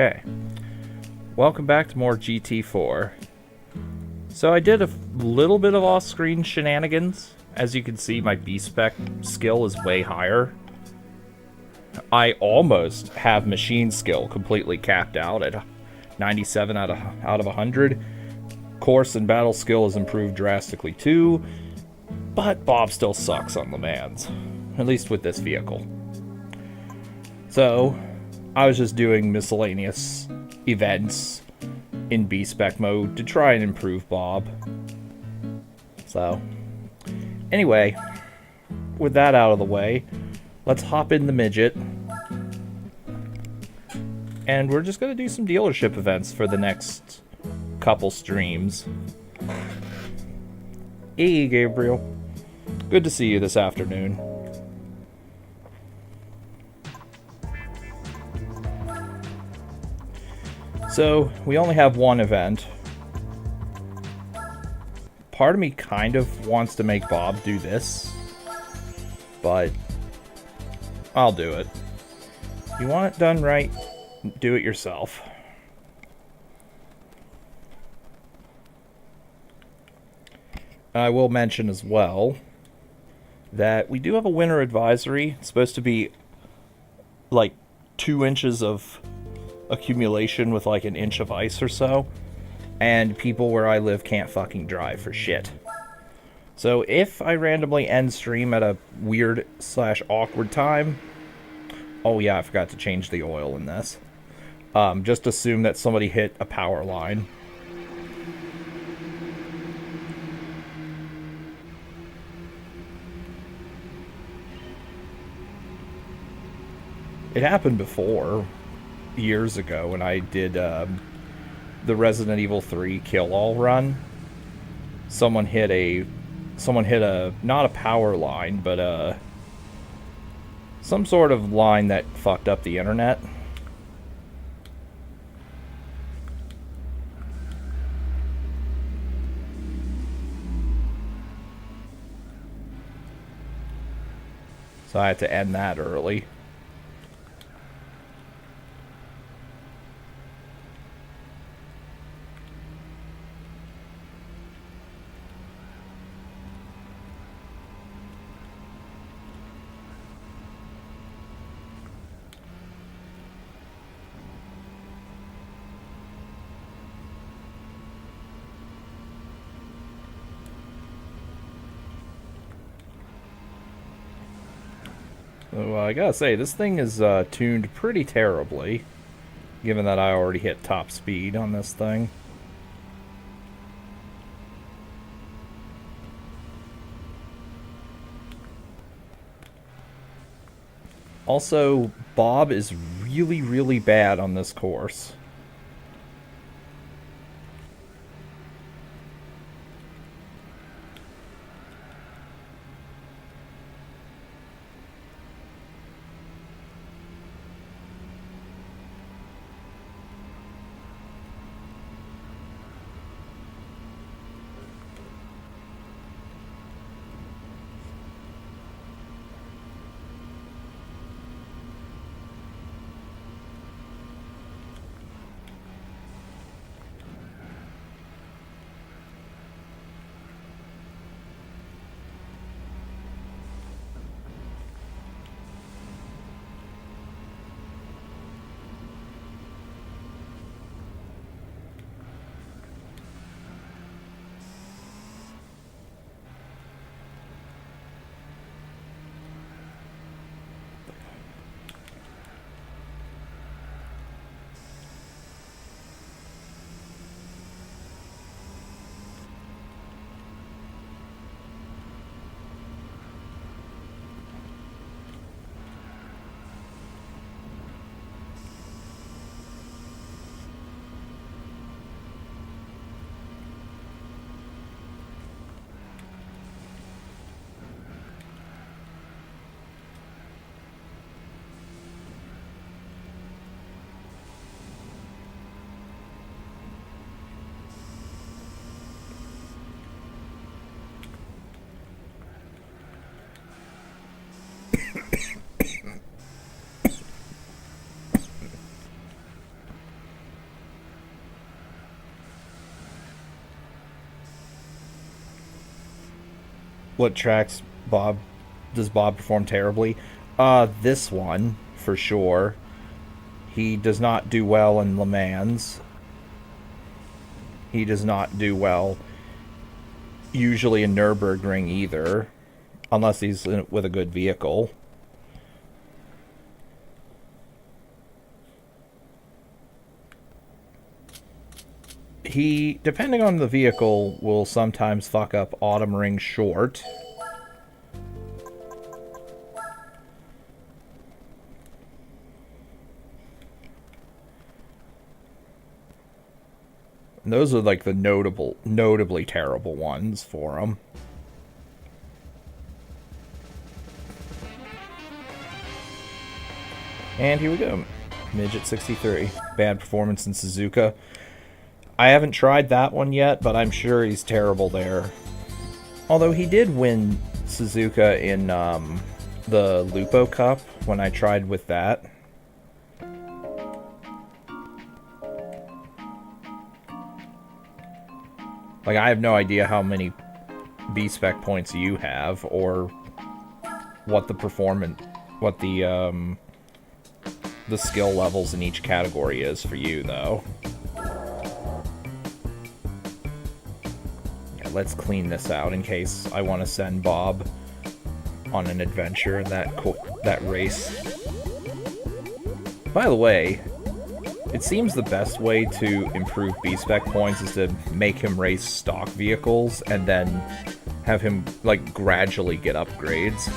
Okay, welcome back to more GT4. So I did a little bit of off-screen shenanigans. As you can see, my B-spec skill is way higher. I almost have machine skill completely capped out at 97 out of 100. Course and battle skill has improved drastically too, but Bob still sucks on Le Mans, at least with this vehicle. So I was just doing miscellaneous events in B-spec mode to try and improve Bob. So anyway, with that out of the way, let's hop in the midget. And we're just going to do some dealership events for the next couple streams. Hey, Gabriel. Good to see you this afternoon. So, we only have one event. Part of me kind of wants to make Bob do this, but I'll do it. You want it done right, do it yourself. I will mention as well that we do have a winter advisory. It's supposed to be like 2 inches of accumulation with like an inch of ice or so, and people where I live can't fucking drive for shit. So if I randomly end stream at a weird / awkward time, oh yeah, I forgot to change the oil in this. Just assume that somebody hit a power line. It happened before, years ago, when I did the Resident Evil 3 Kill All run. Someone hit a not a power line, but some sort of line that fucked up the internet. So I had to end that early. Well, I gotta say, this thing is tuned pretty terribly, given that I already hit top speed on this thing. Also, Bob is really, really bad on this course. What tracks Bob does Bob perform terribly? This one for sure. He does not do well in Le Mans. He does not do well usually in Nürburgring either, unless he's with a good vehicle. He, depending on the vehicle, will sometimes fuck up Autumn Ring Short. And those are like the notably terrible ones for him. And here we go. Midget 63. Bad performance in Suzuka. I haven't tried that one yet, but I'm sure he's terrible there. Although he did win Suzuka in the Lupo Cup when I tried with that. Like, I have no idea how many B-Spec points you have, or what the the skill levels in each category is for you, though. Yeah, let's clean this out in case I want to send Bob on an adventure in that race. By the way, it seems the best way to improve B-Spec points is to make him race stock vehicles and then have him, like, gradually get upgrades.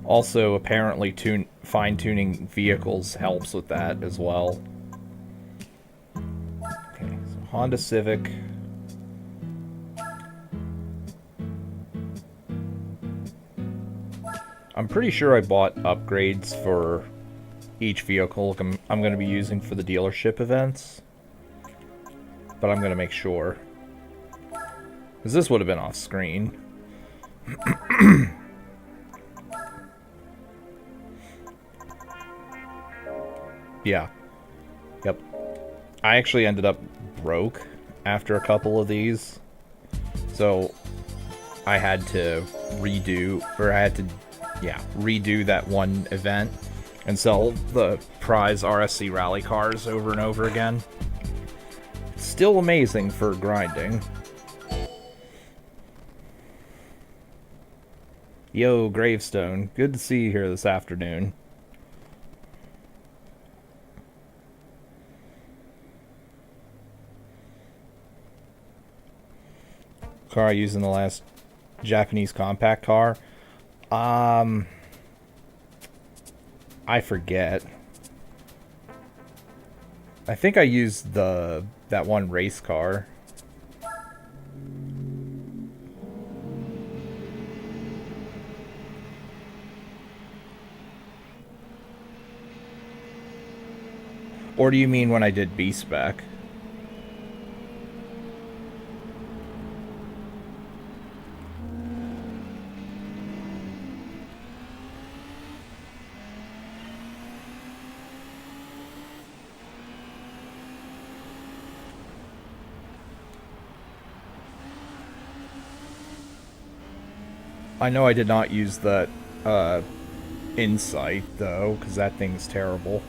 Also, apparently, fine-tuning vehicles helps with that as well. Okay, so Honda Civic. I'm pretty sure I bought upgrades for each vehicle I'm going to be using for the dealership events. But I'm going to make sure. Because this would have been off screen. Yeah. Yep. I actually ended up broke after a couple of these. So I had to redo that one event and sell the prize RSC rally cars over and over again. Still amazing for grinding. Yo, Gravestone. Good to see you here this afternoon. Car I used in the last Japanese compact car. I forget. I think I used that one race car. Or do you mean when I did B-Spec? I know I did not use that Insight, though, because that thing's terrible.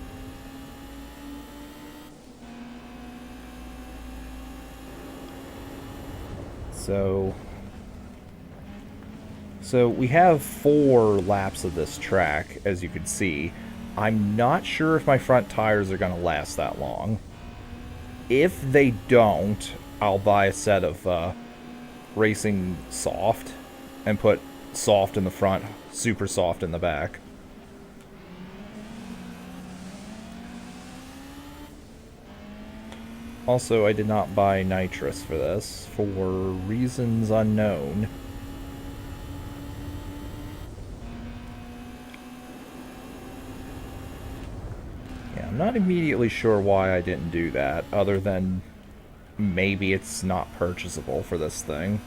So we have 4 laps of this track, as you can see. I'm not sure if my front tires are going to last that long. If they don't, I'll buy a set of Racing Soft and put soft in the front, super soft in the back. Also, I did not buy nitrous for this, for reasons unknown. Yeah, I'm not immediately sure why I didn't do that, other than maybe it's not purchasable for this thing.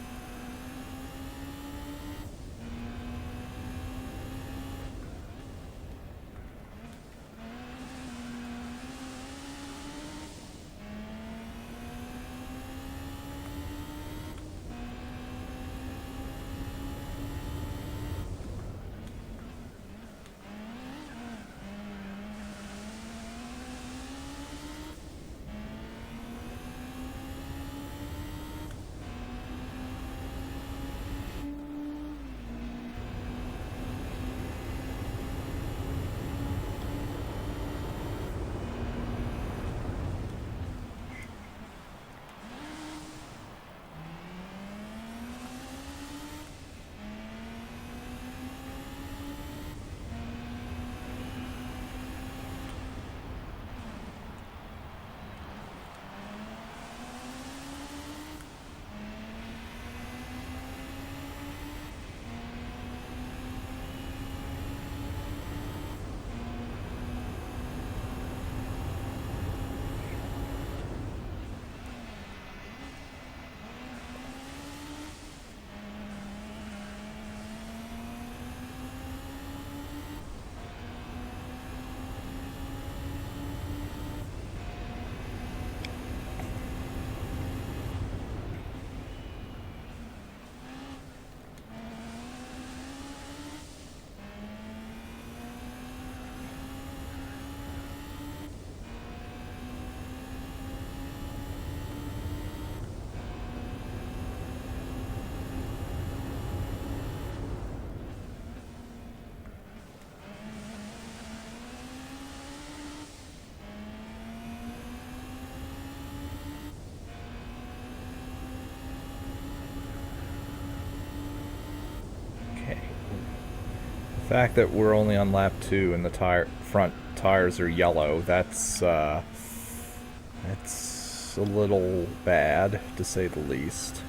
fact that we're only on lap 2 and the front tires are yellow, that's a little bad, to say the least.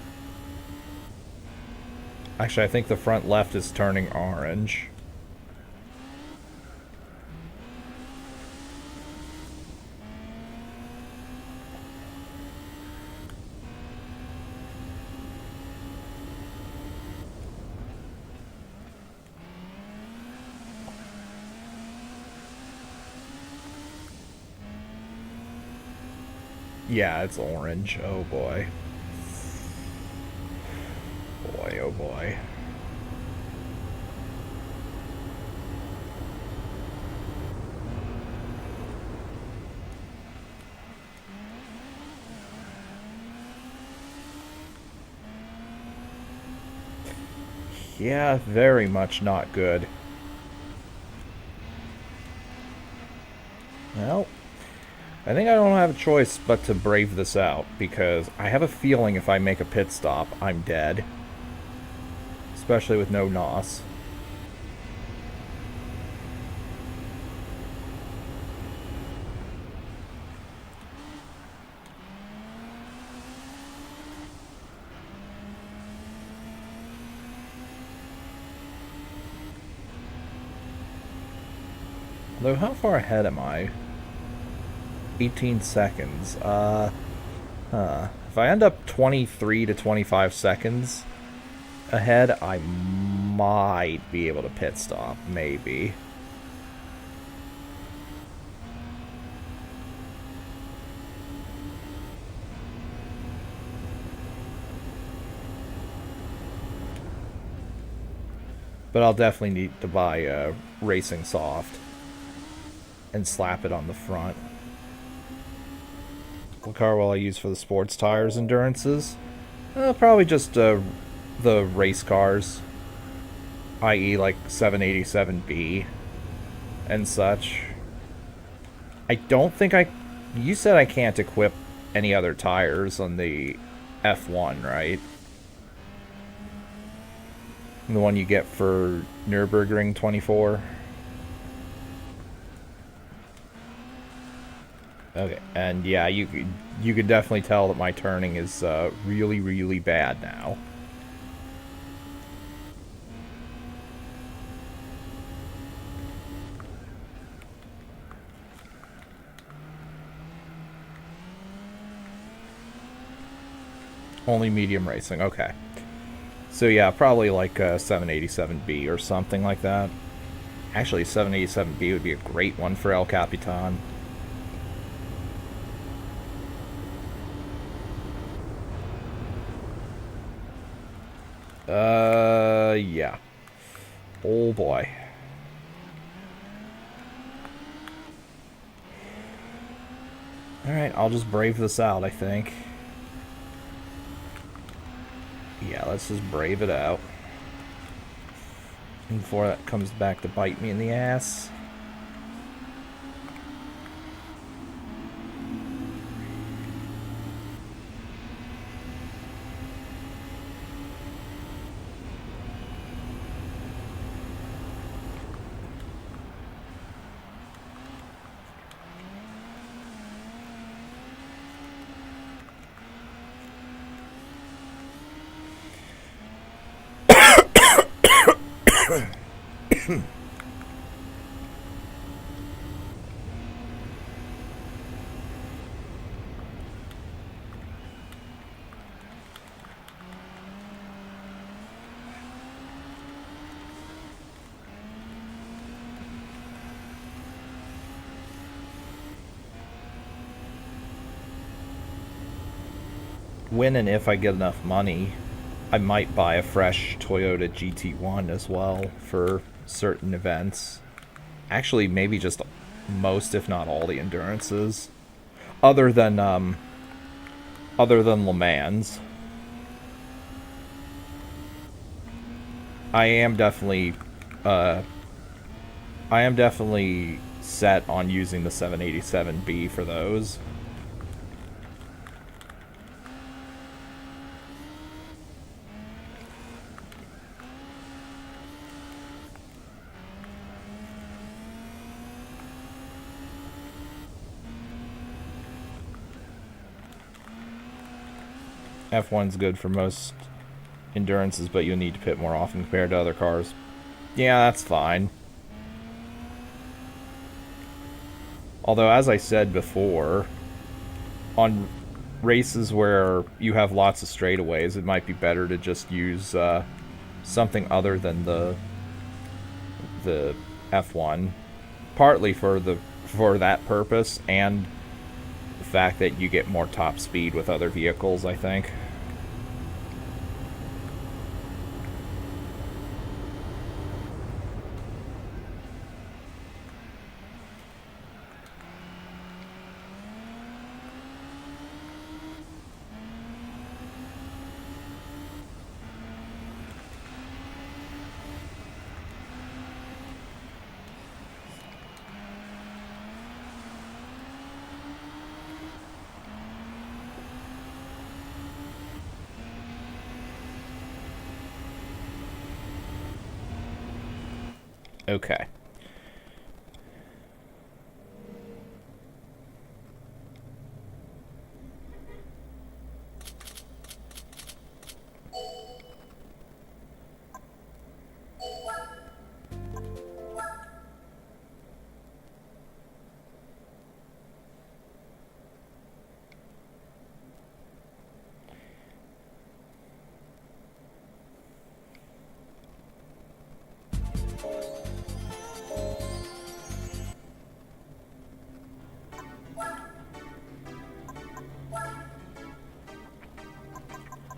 Actually, I think the front left is turning orange. Yeah, it's orange. Oh boy. Boy, oh boy. Yeah, very much not good. Well, I think I don't have a choice but to brave this out, because I have a feeling if I make a pit stop, I'm dead. Especially with no NOS. Though, how far ahead am I? 18 seconds. If I end up 23 to 25 seconds ahead, I might be able to pit stop. Maybe. But I'll definitely need to buy a Racing Soft and slap it on the front. What car will I use for the sports tires endurances? Probably just the race cars, i.e. like 787B and such. I don't think you said I can't equip any other tires on the F1, right? The one you get for Nürburgring 24. Okay, and yeah, you could definitely tell that my turning is really, really bad now. Only medium racing, okay. So yeah, probably like a 787B or something like that. Actually, 787B would be a great one for El Capitan. Yeah. Oh boy. Alright, I'll just brave this out, I think. Yeah, let's just brave it out. Before that comes back to bite me in the ass. When and if I get enough money, I might buy a fresh Toyota GT1 as well for certain events. Actually, maybe just most, if not all, the endurances, other than Le Mans. I am definitely, set on using the 787B for those. F1's good for most endurances, but you'll need to pit more often compared to other cars. Yeah, that's fine. Although, as I said before, on races where you have lots of straightaways, it might be better to just use something other than the F1, partly for that purpose and the fact that you get more top speed with other vehicles, I think. Okay.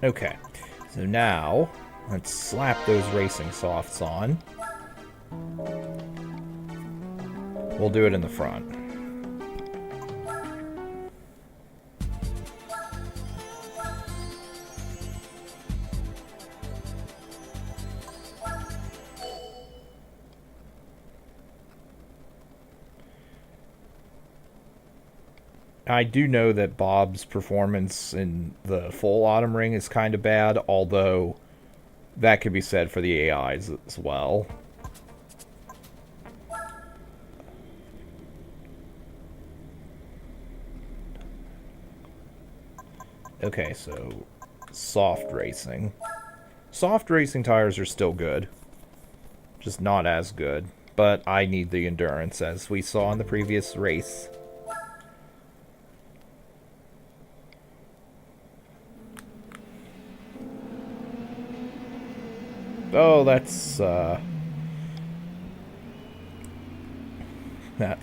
Okay. So now, let's slap those racing softs on. We'll do it in the front. I do know that Bob's performance in the full Autumn Ring is kind of bad, although that could be said for the AIs as well. Okay, so soft racing. Soft racing tires are still good, just not as good. But I need the endurance, as we saw in the previous race. Oh, that's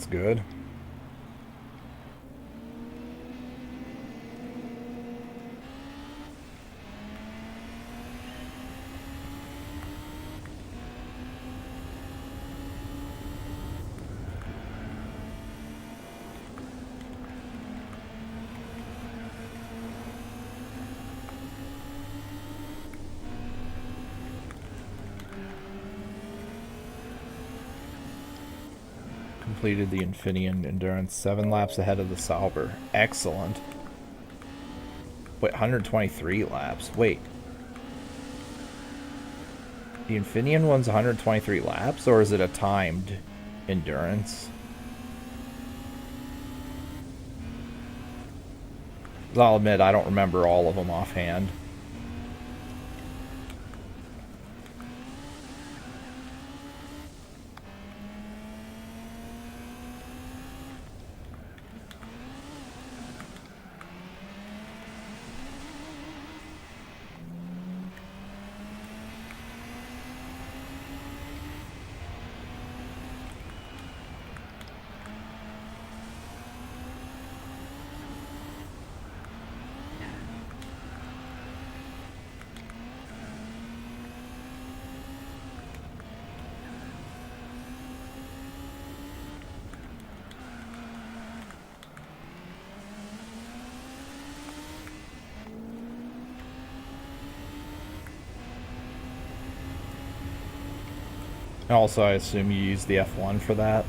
good. Completed the Infineon Endurance 7 laps ahead of the Sauber. Excellent. Wait, 123 laps. Wait. The Infineon one's 123 laps, or is it a timed endurance? I'll admit, I don't remember all of them offhand. Also, I assume you use the F1 for that.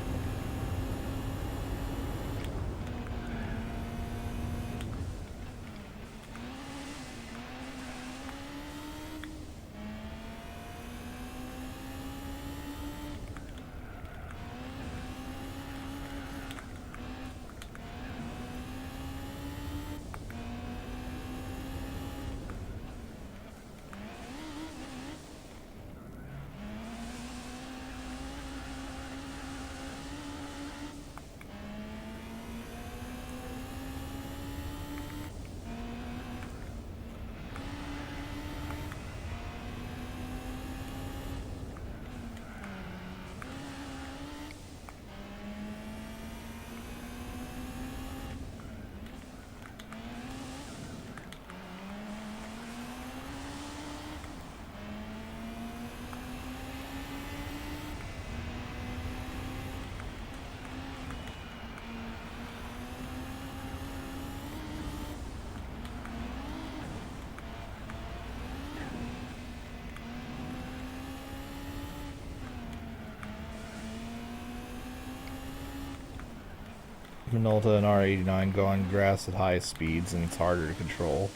Minolta and R89 go on grass at high speeds and it's harder to control.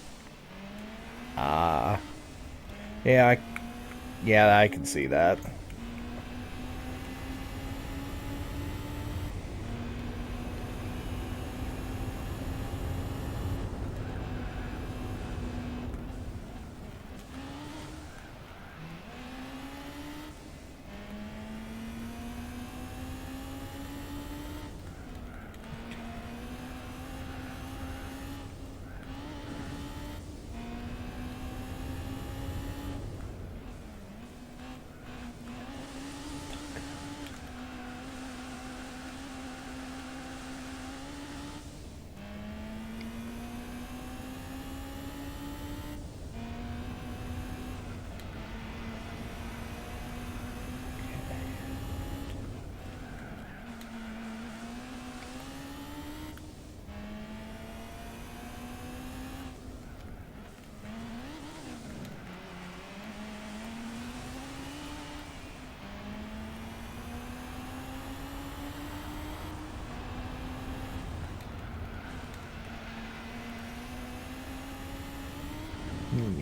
Ah. Yeah, yeah, I can see that.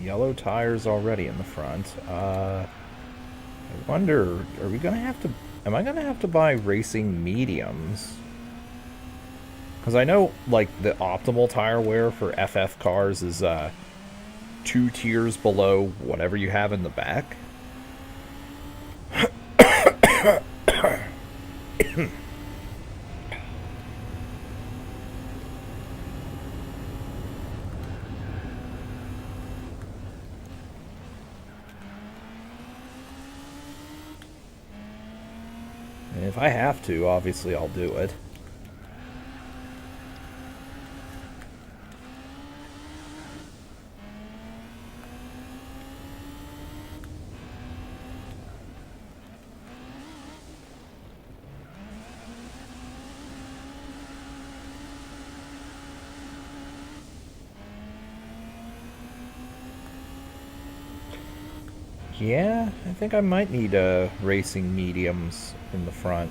Yellow tires already in the front. I wonder, are we gonna have to... Am I gonna have to buy racing mediums? Because I know, like, the optimal tire wear for FF cars is 2 tiers below whatever you have in the back. And if I have to, obviously I'll do it. Yeah, I think I might need racing mediums in the front.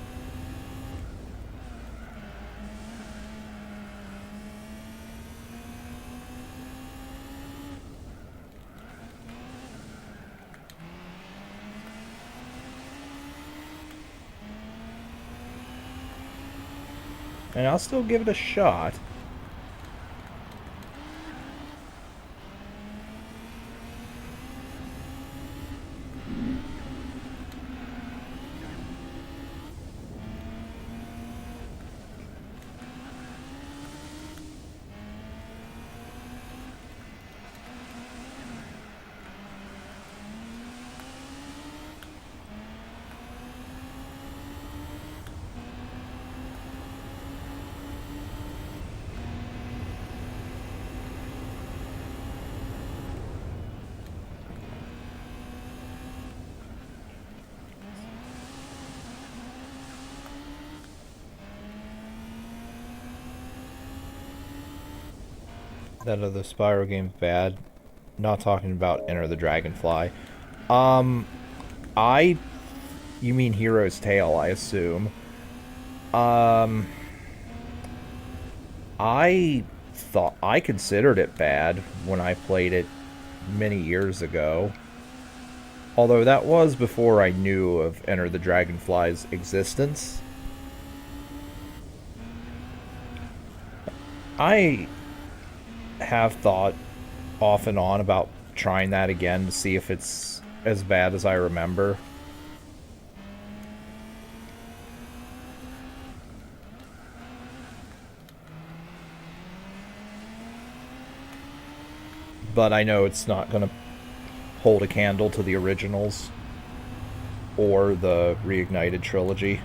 And I'll still give it a shot. That other Spyro game's bad. Not talking about Enter the Dragonfly. Um, I... You mean Hero's Tale, I assume. Um, I thought... I considered it bad when I played it many years ago. Although that was before I knew of Enter the Dragonfly's existence. I have thought off and on about trying that again to see if it's as bad as I remember. But I know it's not going to hold a candle to the originals or the Reignited trilogy.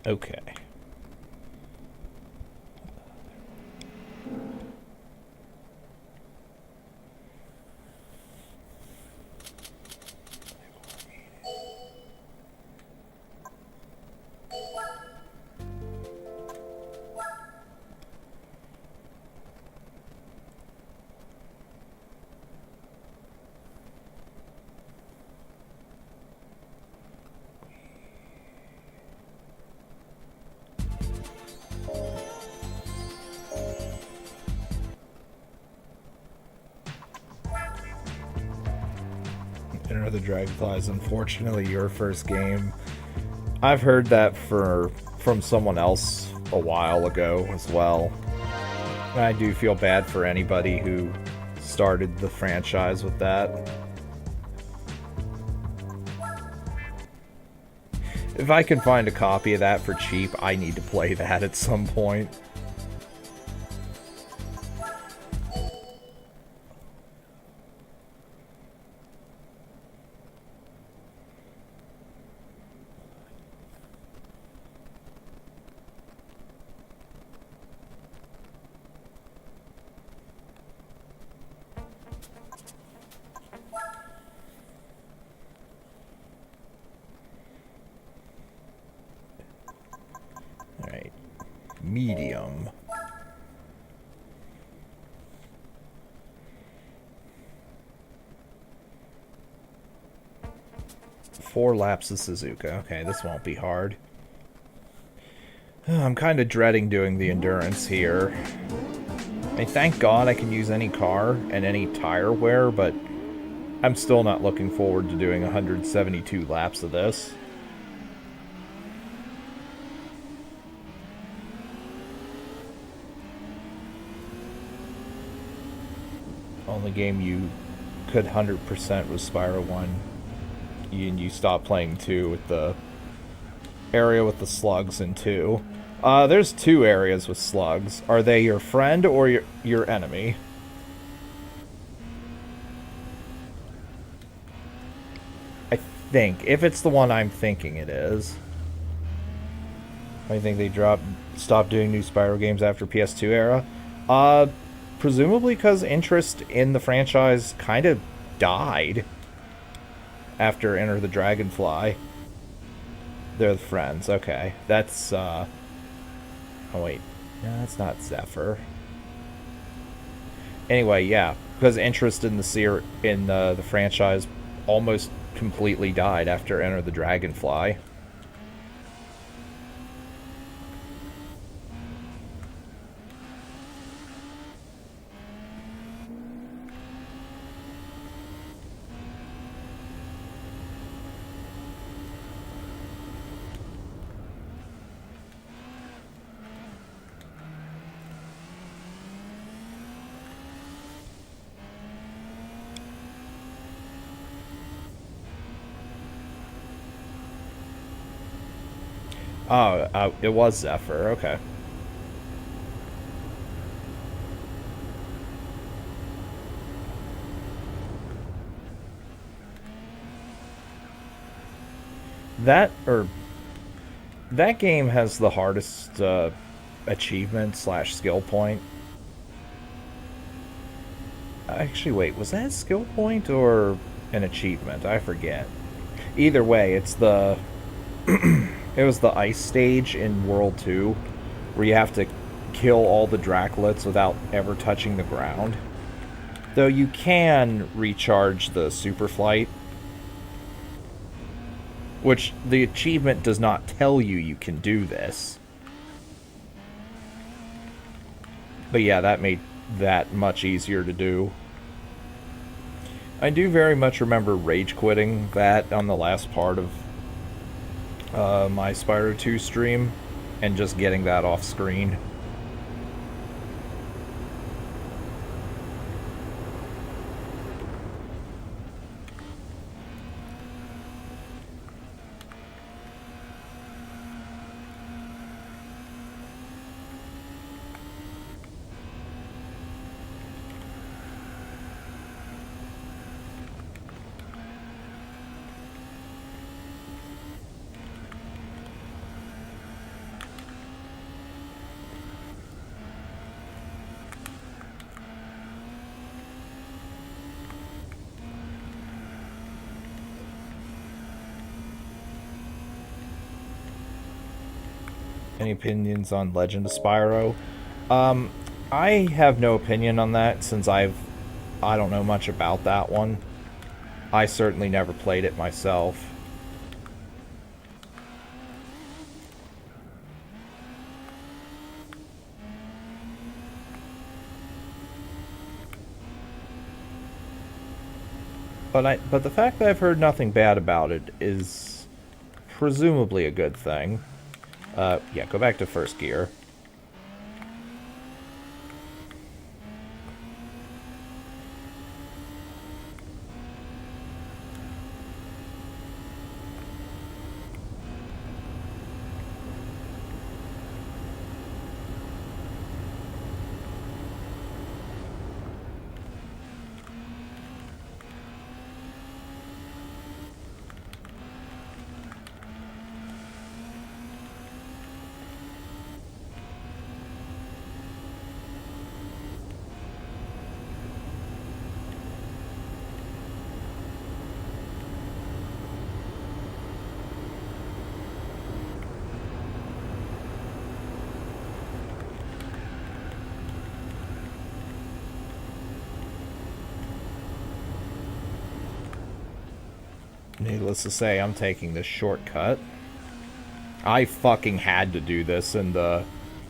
Okay. Enter the Dragonfly is unfortunately your first game. I've heard that from someone else a while ago as well. And I do feel bad for anybody who started the franchise with that. If I can find a copy of that for cheap, I need to play that at some point. Alright. Medium. Four laps of Suzuka. Okay, this won't be hard. I'm kind of dreading doing the endurance here. I mean, thank God I can use any car and any tire wear, but I'm still not looking forward to doing 172 laps of this. Only game you could 100% was Spyro 1. And you stopped playing 2 with the area with the slugs in 2. There's 2 areas with slugs. Are they your friend or your enemy? I think. If it's the one I'm thinking it is. I think they stopped doing new Spyro games after PS2 era. Presumably because interest in the franchise kind of died after Enter the Dragonfly. They're the friends. Okay. That's, oh, wait. No, that's not Zephyr. Anyway, yeah. Because interest in the franchise almost completely died after Enter the Dragonfly. Oh, it was Zephyr. Okay. That game has the hardest achievement / skill point. Actually, wait, was that a skill point or an achievement? I forget. Either way, it's the it was the ice stage in World 2 where you have to kill all the Dracolets without ever touching the ground. Though you can recharge the super flight, which the achievement does not tell you can do this. But yeah, that made that much easier to do. I do very much remember rage quitting that on the last part of my Spyro 2 stream and just getting that off screen. Any opinions on Legend of Spyro? I have no opinion on that since I don't know much about that one. I certainly never played it myself. But the fact that I've heard nothing bad about it is presumably a good thing. Yeah, go back to first gear. Needless to say, I'm taking this shortcut. I fucking had to do this in the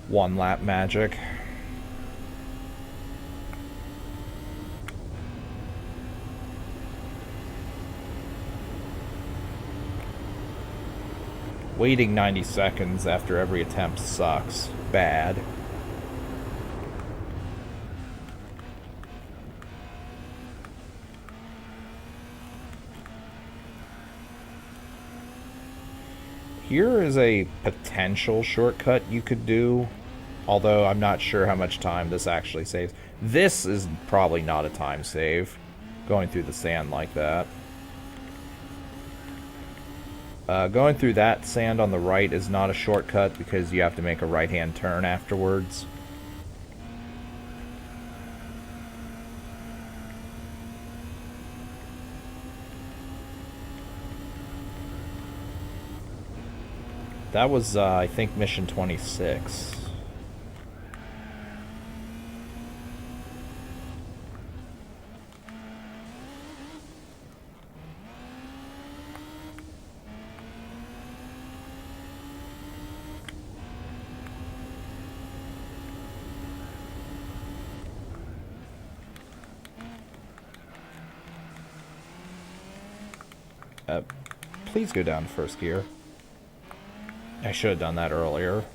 one lap magic. Waiting 90 seconds after every attempt sucks. Bad. Here is a potential shortcut you could do, although I'm not sure how much time this actually saves. This is probably not a time save, going through the sand like that. Going through that sand on the right is not a shortcut because you have to make a right-hand turn afterwards. That was, I think, mission 26. Please go down to first gear. I should have done that earlier.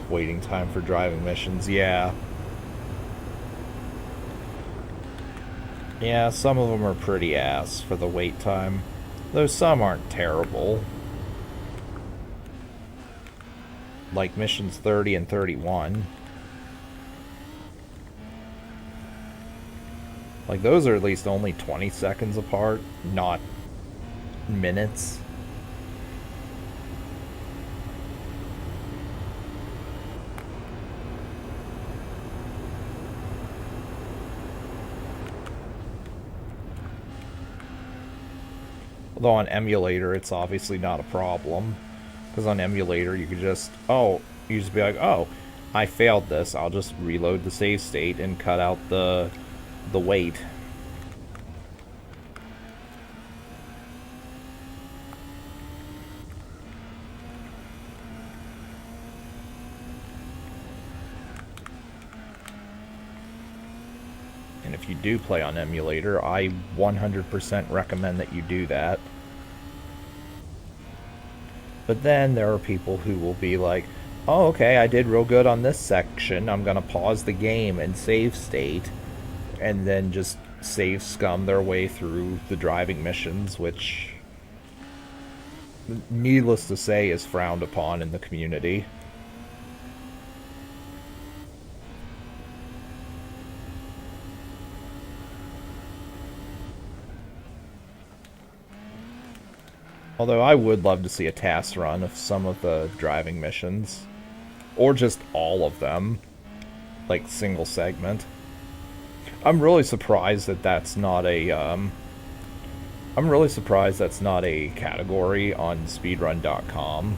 Waiting time for driving missions, yeah. Yeah, some of them are pretty ass for the wait time, though some aren't terrible. Like missions 30 and 31. Like, those are at least only 20 seconds apart, not minutes. Although on emulator, it's obviously not a problem. Because on emulator, you could just, you just be like, oh, I failed this. I'll just reload the save state and cut out the wait. And if you do play on emulator, I 100% recommend that you do that. But then there are people who will be like, oh, okay, I did real good on this section. I'm going to pause the game and save state. And then just save scum their way through the driving missions, which, needless to say, is frowned upon in the community. Although I would love to see a task run of some of the driving missions. Or just all of them, like single segment. I'm really surprised that that's not a I'm really surprised that's not a category on speedrun.com.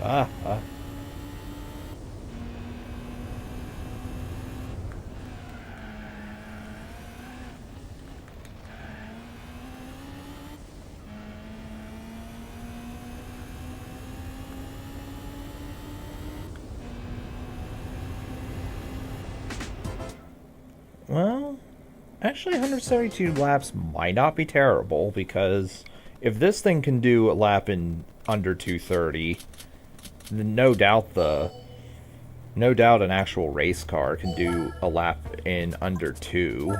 Ah, ah. Well, actually 172 laps might not be terrible, because if this thing can do a lap in under 230, then no doubt an actual race car can do a lap in under 2.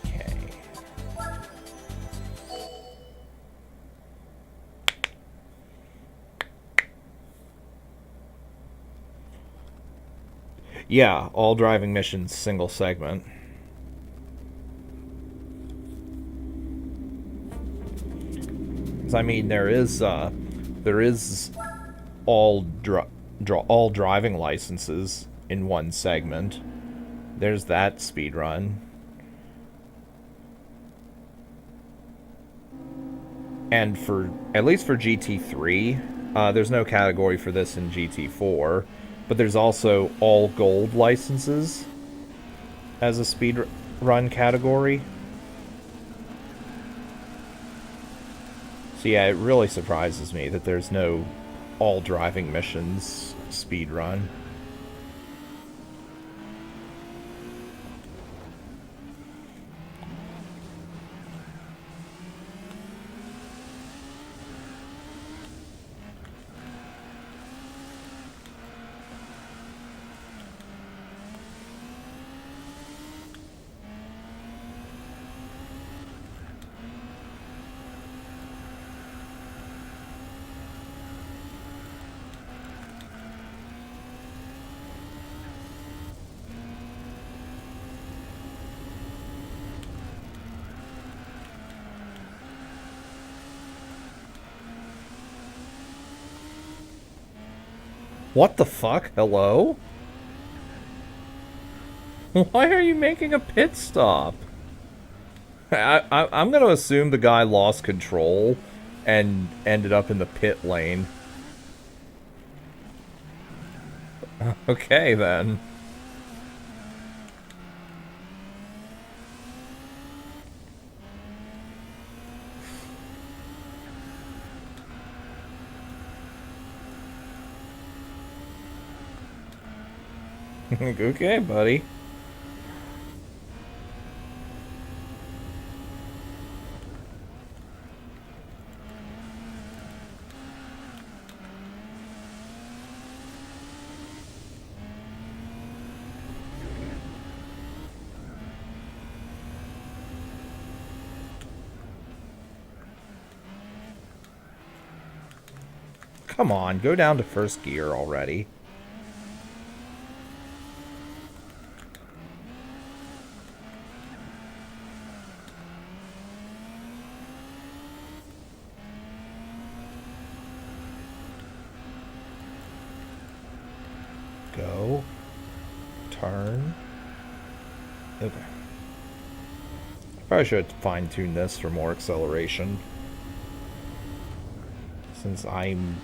Okay. Yeah, all driving missions single segment. I mean, there is all driving licenses in one segment. There's that speed run, and for at least for GT3, there's no category for this in GT4, but there's also all gold licenses as a speed run category. So yeah, it really surprises me that there's no all driving missions speed run. What the fuck? Hello? Why are you making a pit stop? I'm gonna assume the guy lost control and ended up in the pit lane. Okay, then. Okay, buddy. Come on, go down to first gear already. Go. Turn. Okay. Probably should fine-tune this for more acceleration, since I'm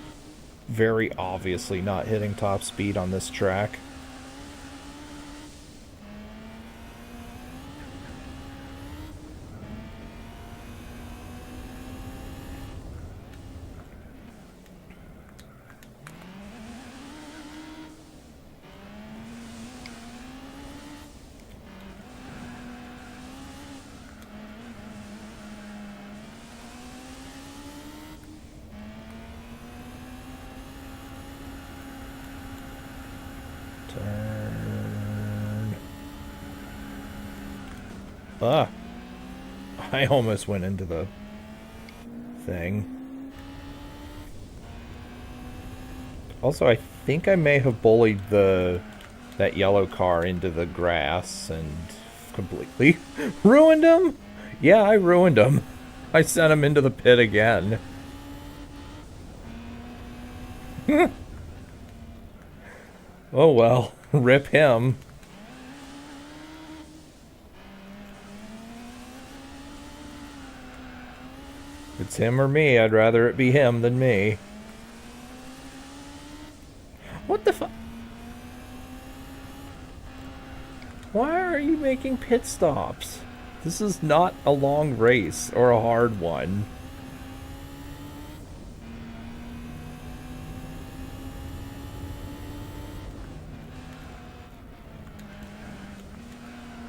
very obviously not hitting top speed on this track. Ah, I almost went into the thing. Also, I think I may have bullied that yellow car into the grass and completely ruined him. Yeah, I ruined him. I sent him into the pit again. Oh well, rip him. If it's him or me, I'd rather it be him than me. What the fuck? Why are you making pit stops? This is not a long race or a hard one.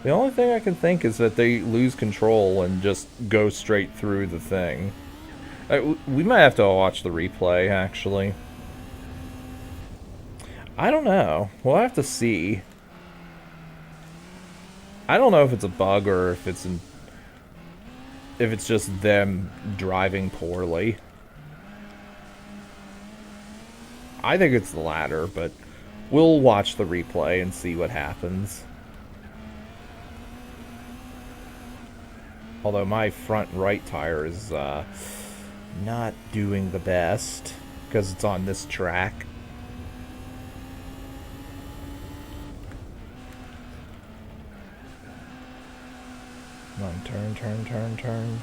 The only thing I can think is that they lose control and just go straight through the thing. We might have to watch the replay, actually. I don't know. We'll have to see. I don't know if it's a bug or if it's just them driving poorly. I think it's the latter, but we'll watch the replay and see what happens. Although my front right tire is not doing the best because it's on this track. Come on, turn, turn, turn, turn.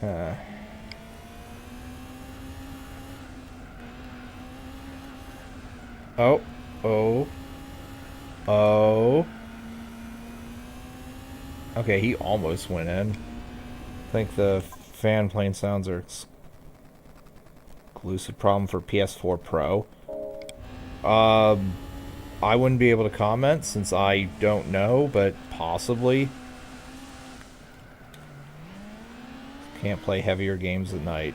Huh. Oh. Oh. Oh. Okay, he almost went in. I think the fan plane sounds are exclusive problem for PS4 Pro. I wouldn't be able to comment since I don't know, but possibly. Can't play heavier games at night.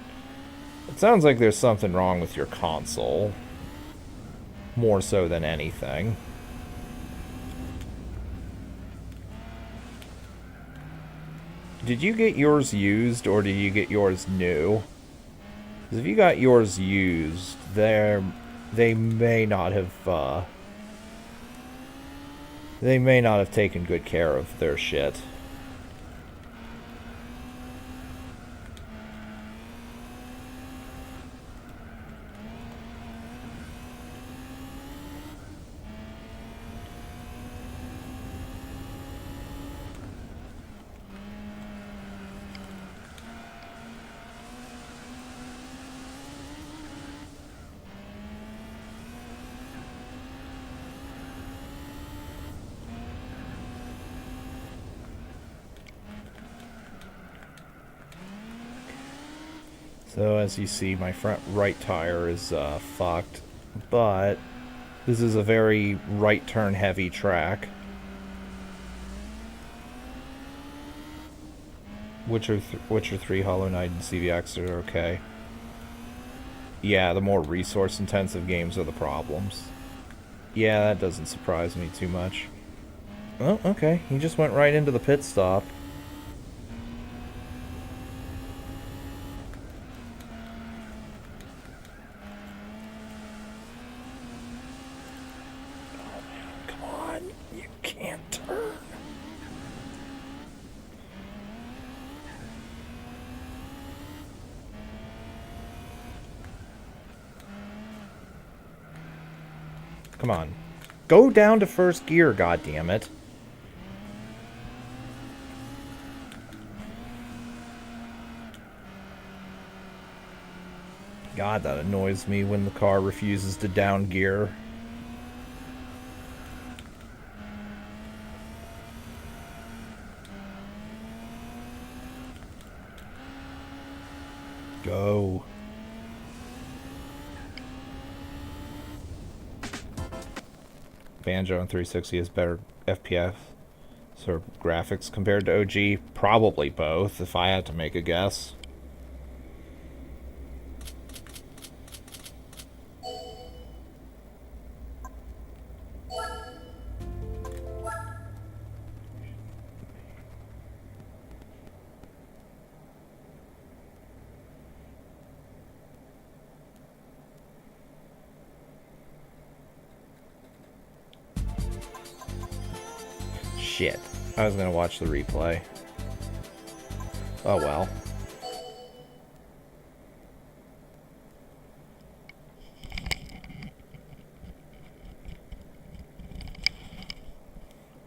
It sounds like there's something wrong with your console. More so than anything. Did you get yours used or did you get yours new? Because if you got yours used, they may not have taken good care of their shit. So as you see, my front right tire is fucked, but this is a very right turn heavy track. Witcher 3, Hollow Knight, and CVX are okay. Yeah, the more resource intensive games are the problems. Yeah, that doesn't surprise me too much. Oh, okay. He just went right into the pit stop. Come on. Go down to first gear, goddammit. God, that annoys me when the car refuses to down gear. Go. Banjo on 360 has better FPS or graphics compared to OG? Probably both, if I had to make a guess. Shit. I was gonna watch the replay. Oh well.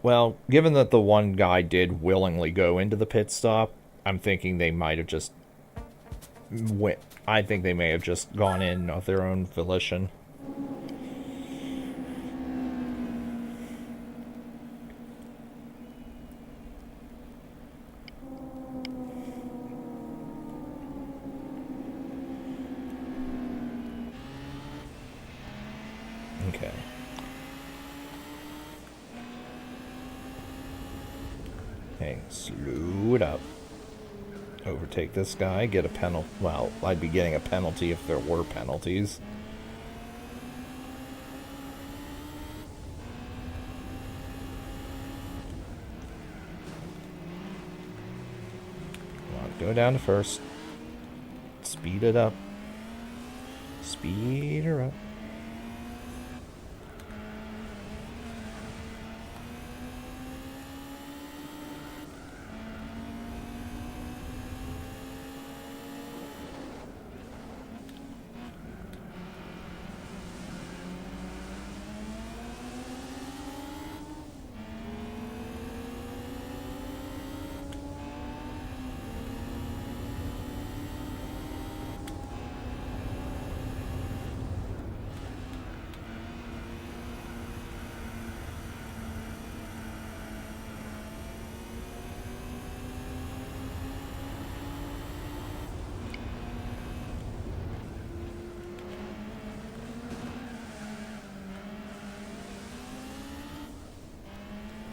Well, given that the one guy did willingly go into the pit stop, I'm thinking they might have just went. I think they may have just gone in of their own volition. Okay. Okay, slow it up. Overtake this guy, get a penalty. Well, I'd be getting a penalty if there were penalties. Come on, go down to first. Speed it up. Speed her up.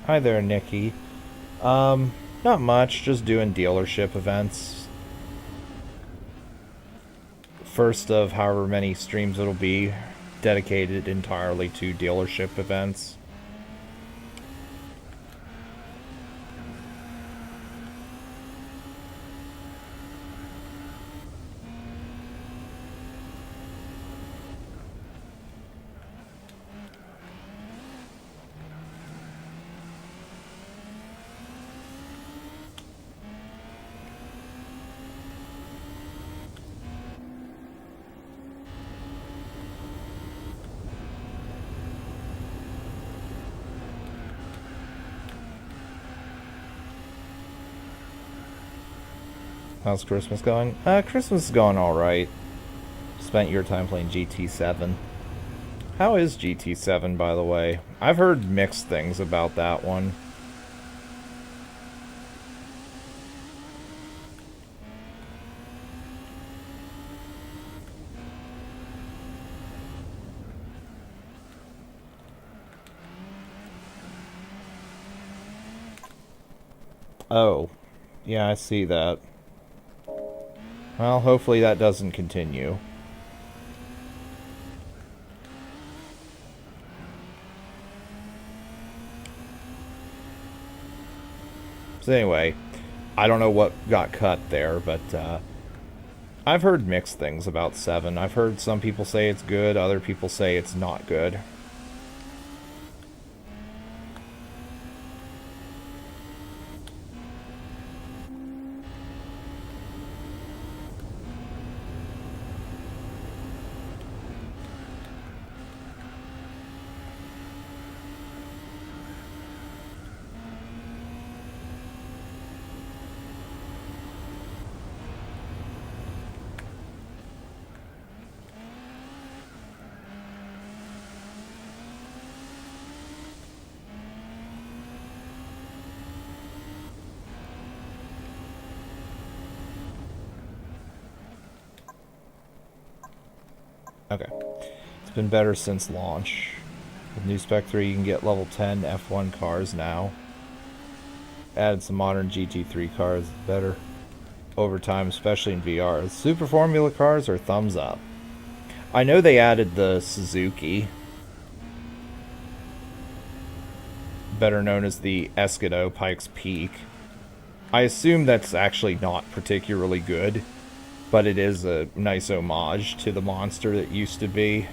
Hi there, Nikki. Not much, just doing dealership events. First of however many streams it'll be dedicated entirely to dealership events. How's Christmas going? Christmas is going alright. Spent your time playing GT7. How is GT7, by the way? I've heard mixed things about that one. Oh. Yeah, I see that. Well, hopefully that doesn't continue. So anyway, I don't know what got cut there, but I've heard mixed things about 7. I've heard some people say it's good, other people say it's not good. Okay. It's been better since launch. With new Spec 3, you can get level 10 F1 cars now. Added some modern GT3 cars, better over time, especially in VR. Super Formula cars are thumbs up. I know they added the Suzuki, better known as the Escudo Pikes Peak. I assume that's actually not particularly good, but it is a nice homage to the monster that used to be.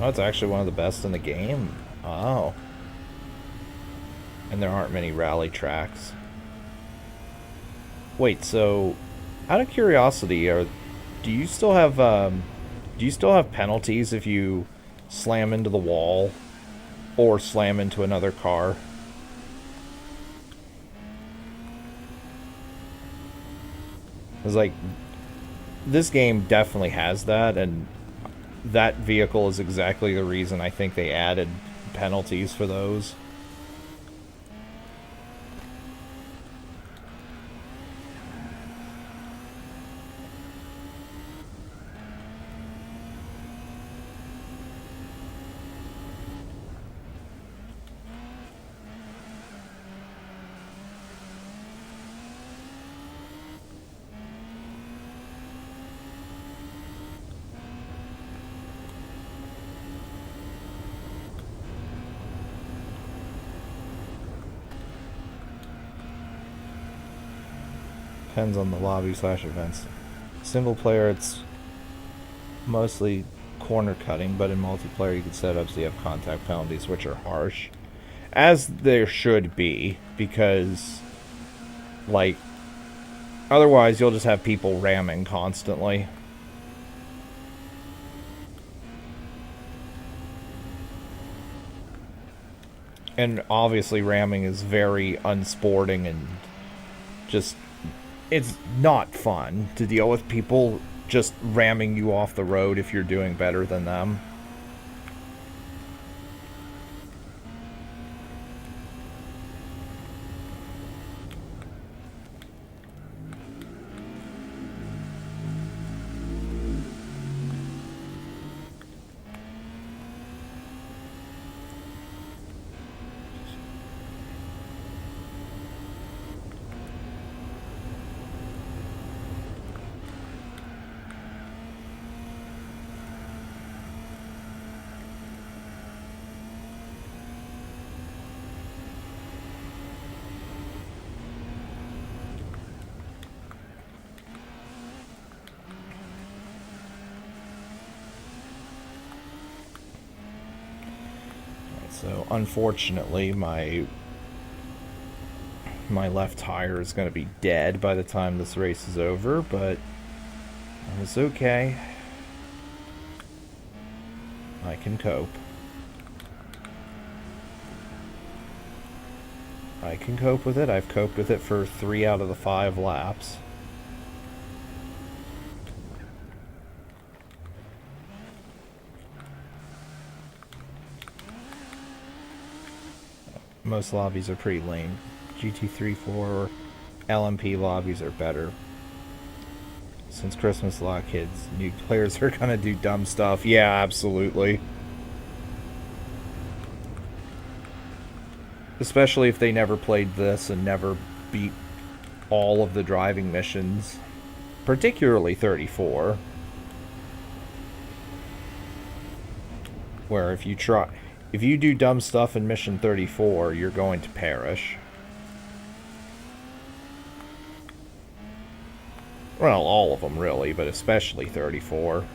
Oh, it's actually one of the best in the game. Oh. And there aren't many rally tracks. Wait, so out of curiosity, do you still have penalties if you slam into the wall or slam into another car? It's like this game definitely has that, and that vehicle is exactly the reason I think they added penalties for those. Depends on the lobby/events. Single player, it's mostly corner cutting, but in multiplayer you can set up so you have contact penalties, which are harsh. As there should be, because, like, otherwise you'll just have people ramming constantly. And obviously ramming is very unsporting and just, it's not fun to deal with people just ramming you off the road if you're doing better than them. So unfortunately, my left tire is going to be dead by the time this race is over, but it's okay. I can cope. I can cope with it. I've coped with it for 3 out of the 5 laps. Most lobbies are pretty lame. GT3, 4, LMP lobbies are better. Since Christmas, a lot of kids, new players are gonna do dumb stuff. Yeah, absolutely. Especially if they never played this and never beat all of the driving missions, particularly 34, where if you do dumb stuff in mission 34, you're going to perish. Well, all of them really, but especially 34.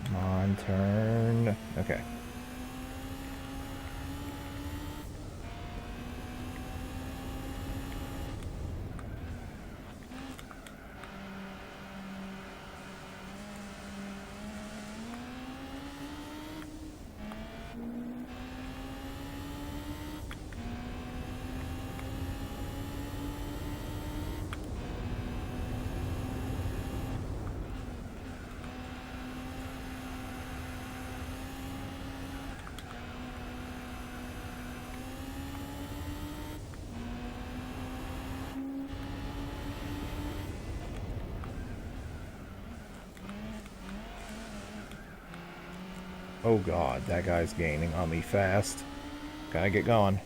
Come on, turn. Okay. Oh god, that guy's gaining on me fast. Gotta get going.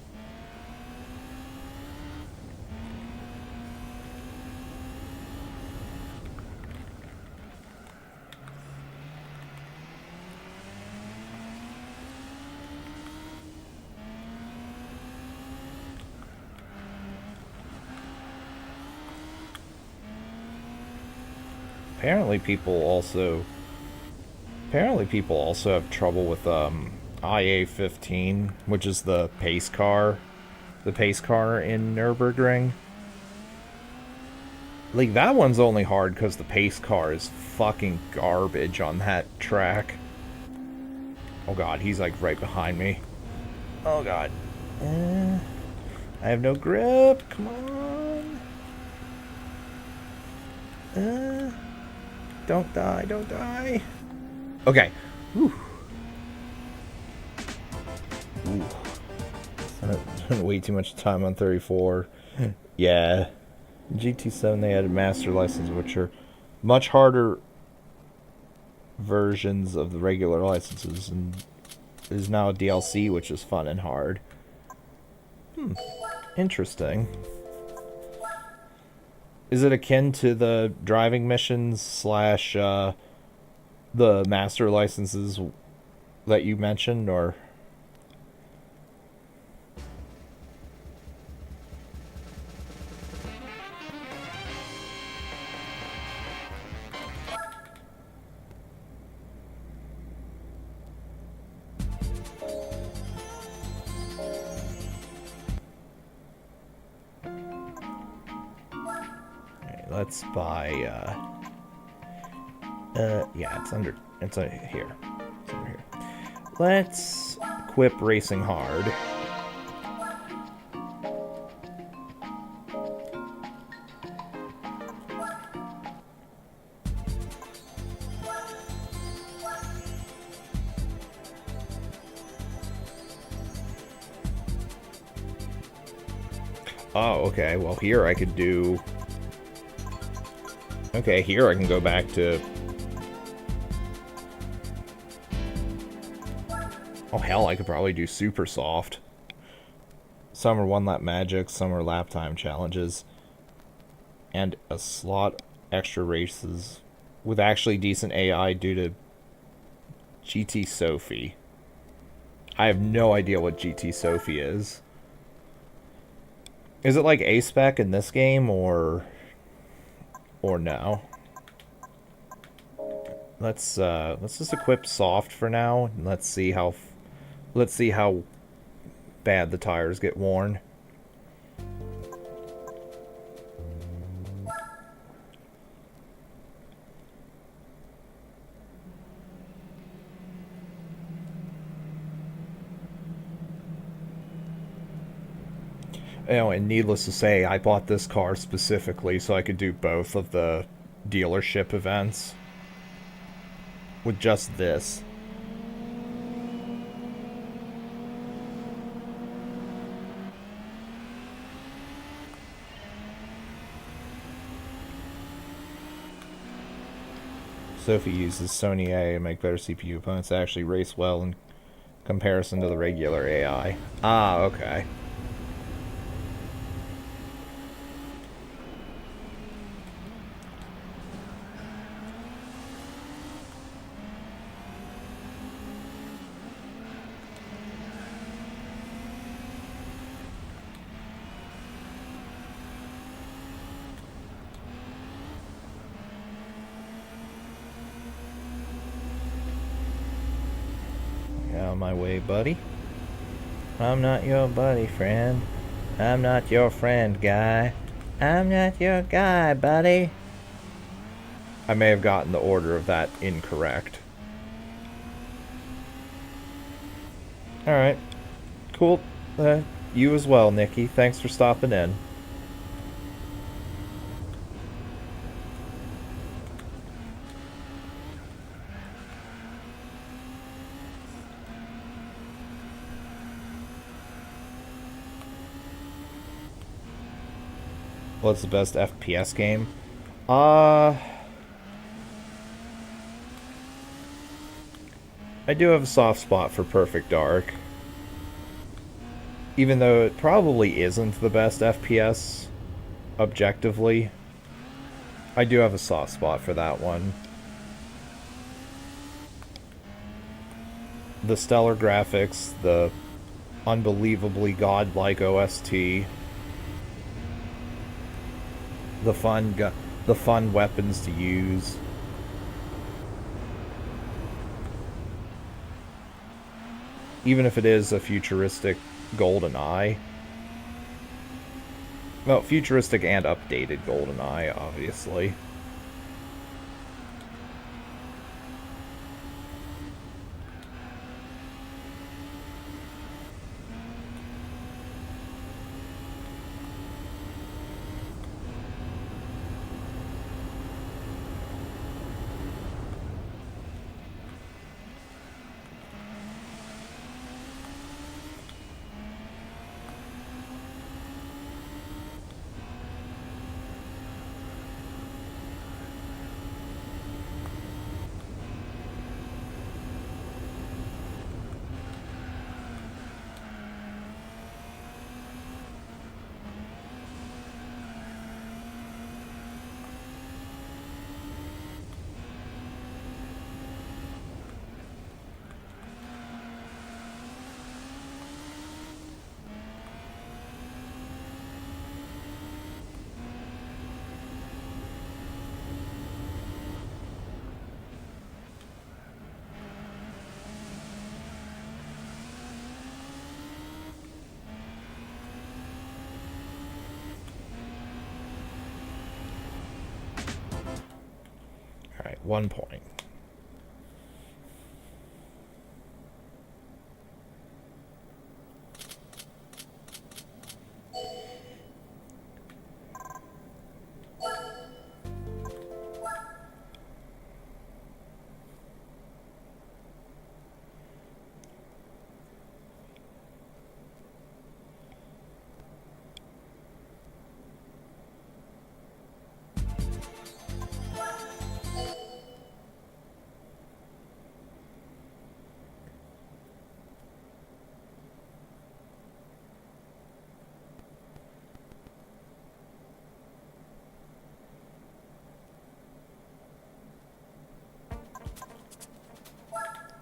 Apparently people also have trouble with IA-15, which is the pace car in Nürburgring. Like, that one's only hard because the pace car is fucking garbage on that track. Oh god, he's like right behind me. Oh god. I have no grip. Come on. Don't die, don't die. Okay. Whew. Ooh. Spent way too much time on 34. Yeah. GT7 they added master license, which are much harder versions of the regular licenses, and is now a DLC, which is fun and hard. Interesting. Is it akin to the driving missions slash the master licenses that you mentioned, or? Let's buy, yeah, it's here. It's under here. Let's equip Racing Hard. Oh, okay, well here I could do... Okay, here I can go back to... Oh hell, I could probably do super soft. Some are one lap magic, some are lap time challenges. And a slot extra races with actually decent AI due to GT Sophie. I have no idea what GT Sophie is. Is it like A-Spec in this game, or no? Let's just equip soft for now, and let's see how bad the tires get worn. You know, and needless to say, I bought this car specifically so I could do both of the dealership events with just this. Sophie uses Sony A to make better CPU opponents that actually race well in comparison to the regular AI. Ah, okay. Get out of my way, buddy. I'm not your buddy, friend. I'm not your friend, guy. I'm not your guy, buddy. I may have gotten the order of that incorrect. Alright. Cool. You as well, Nikki. Thanks for stopping in. What's the best FPS game? I do have a soft spot for Perfect Dark. Even though it probably isn't the best FPS, objectively, I do have a soft spot for that one. The stellar graphics, the unbelievably godlike OST, the fun weapons to use. Even if it is a futuristic GoldenEye. Well, futuristic and updated GoldenEye, obviously. Alright, 1 point.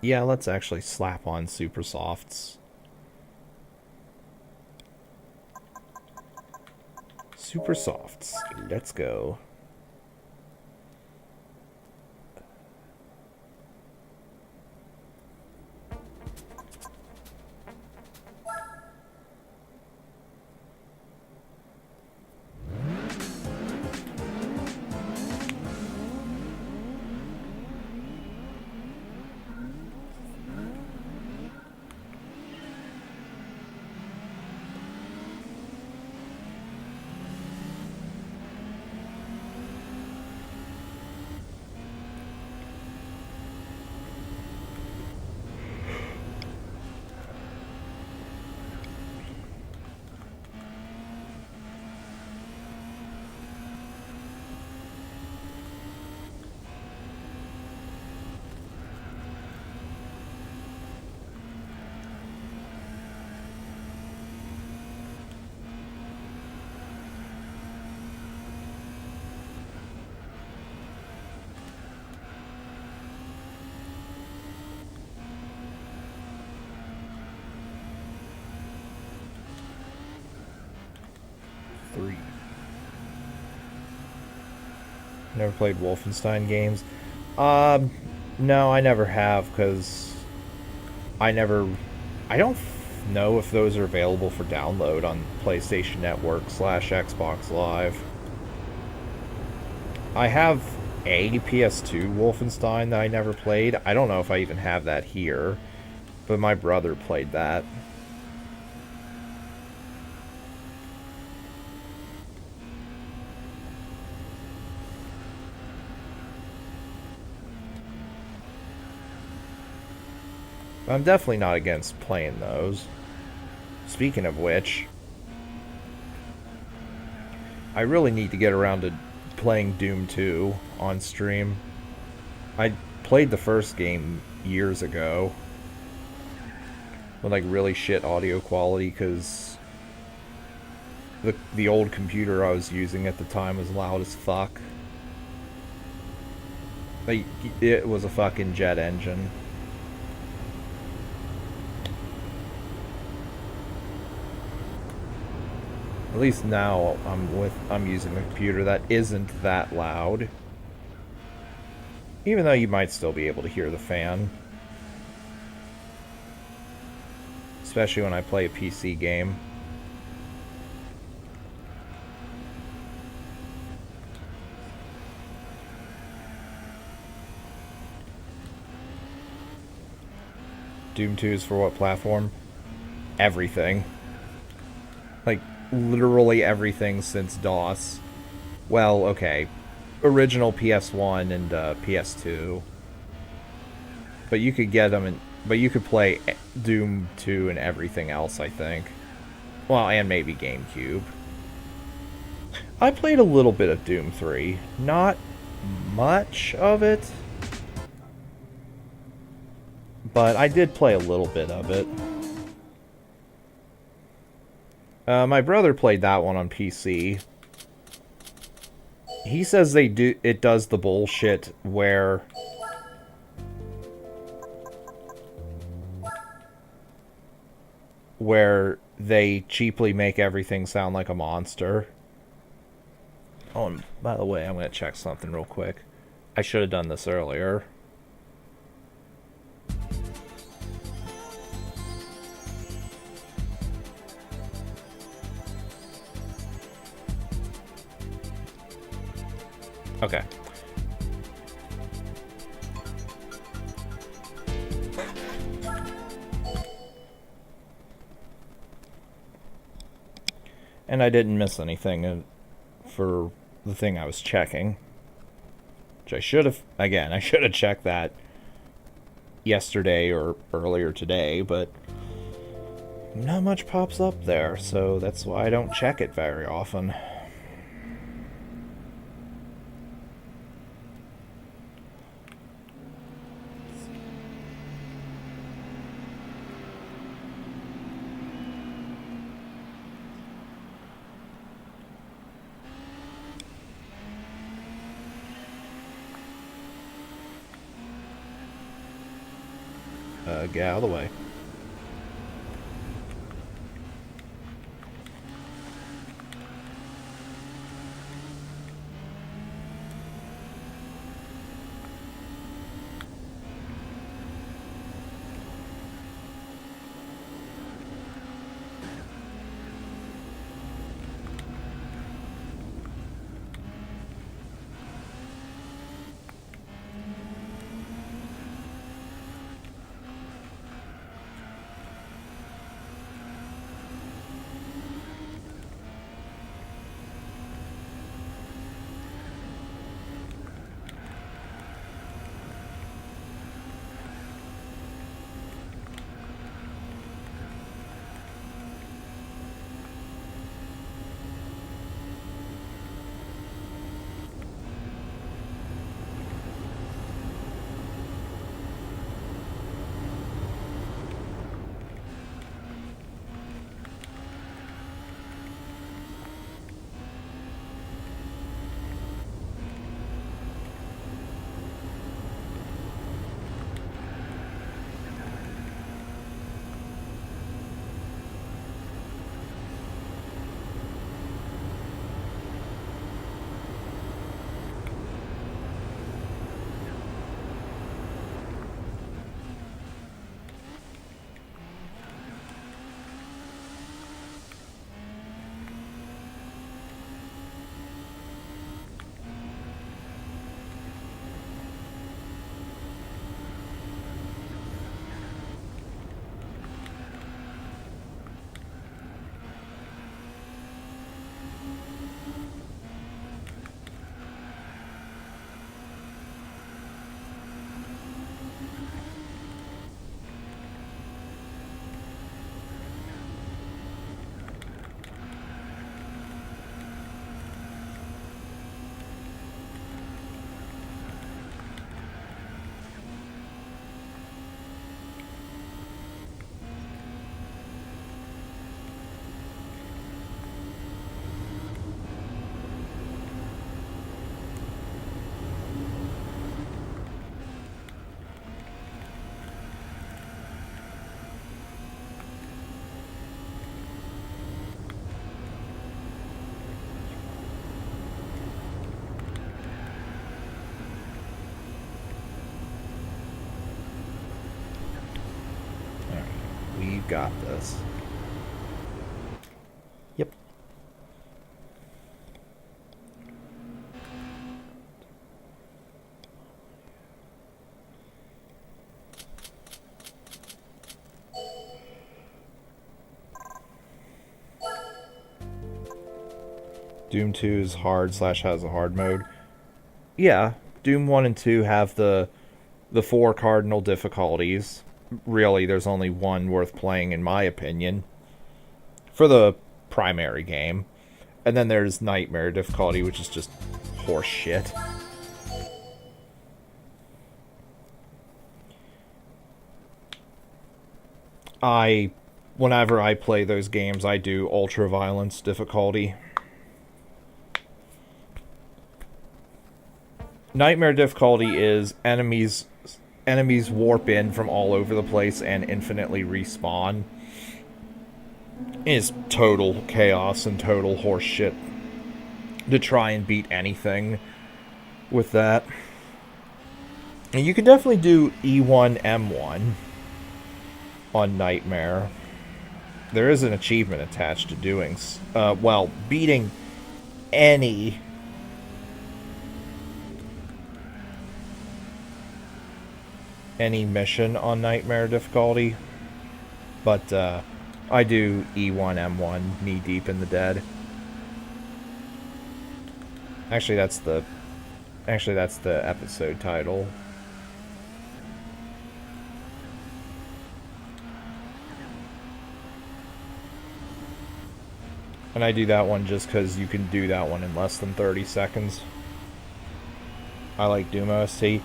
Yeah, let's actually slap on Super Softs. Super Softs. Let's go. Never played Wolfenstein games. Um, no, I never have because I never. I don't know if those are available for download on PlayStation Network slash Xbox Live. I have a PS2 Wolfenstein that I never played. I don't know if I even have that here, but my brother played that. I'm definitely not against playing those. Speaking of which, I really need to get around to playing Doom 2 on stream. I played the first game years ago with like really shit audio quality because the old computer I was using at the time was loud as fuck. Like, it was a fucking jet engine. At least now I'm using a computer that isn't that loud. Even though you might still be able to hear the fan. Especially when I play a PC game. Doom 2 is for what platform? Everything. Like, literally everything since DOS. Well, okay. Original PS1 and PS2. But you could get them in. But you could play Doom 2 and everything else, I think. Well, and maybe GameCube. I played a little bit of Doom 3. Not much of it. But I did play a little bit of it. My brother played that one on PC. He says it does the bullshit where they cheaply make everything sound like a monster. Oh, and by the way, I'm going to check something real quick. I should have done this earlier. Okay. And I didn't miss anything for the thing I was checking. Which I should have, again, I should have checked that yesterday or earlier today, but not much pops up there, so that's why I don't check it very often. Get out of the way. got this. Yep. Doom 2 is hard slash has a hard mode. Yeah, Doom 1 and 2 have the four cardinal difficulties. Really, there's only one worth playing in my opinion for the primary game. And then there's Nightmare difficulty, which is just horse shit. Whenever I play those games, I do ultra violence difficulty. Nightmare difficulty is enemies warp in from all over the place and infinitely respawn. It's total chaos and total horseshit to try and beat anything with that. And you can definitely do E1, M1 on Nightmare. There is an achievement attached to doing, beating any mission on Nightmare difficulty. But I do E1, M1, knee deep in the dead. Actually, that's the episode title. And I do that one just because you can do that one in less than 30 seconds. I like Doom OST.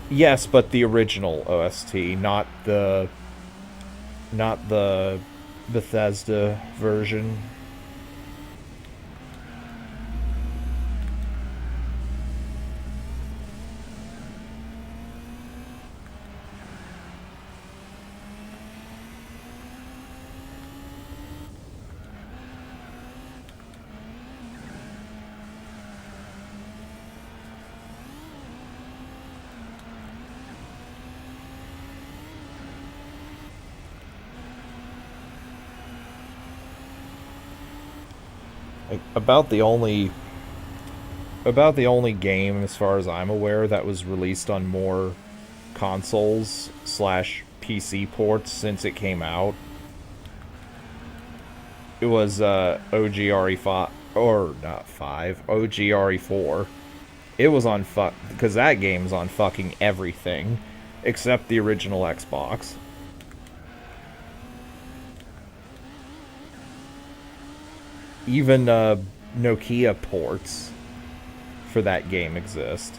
Yes, but the original OST, not the Bethesda version. About the only game, as far as I'm aware, that was released on more consoles slash PC ports since it came out. It was OGRE5, or not 5, OGRE4. It was on because that game's on fucking everything except the original Xbox. Even Nokia ports for that game exist.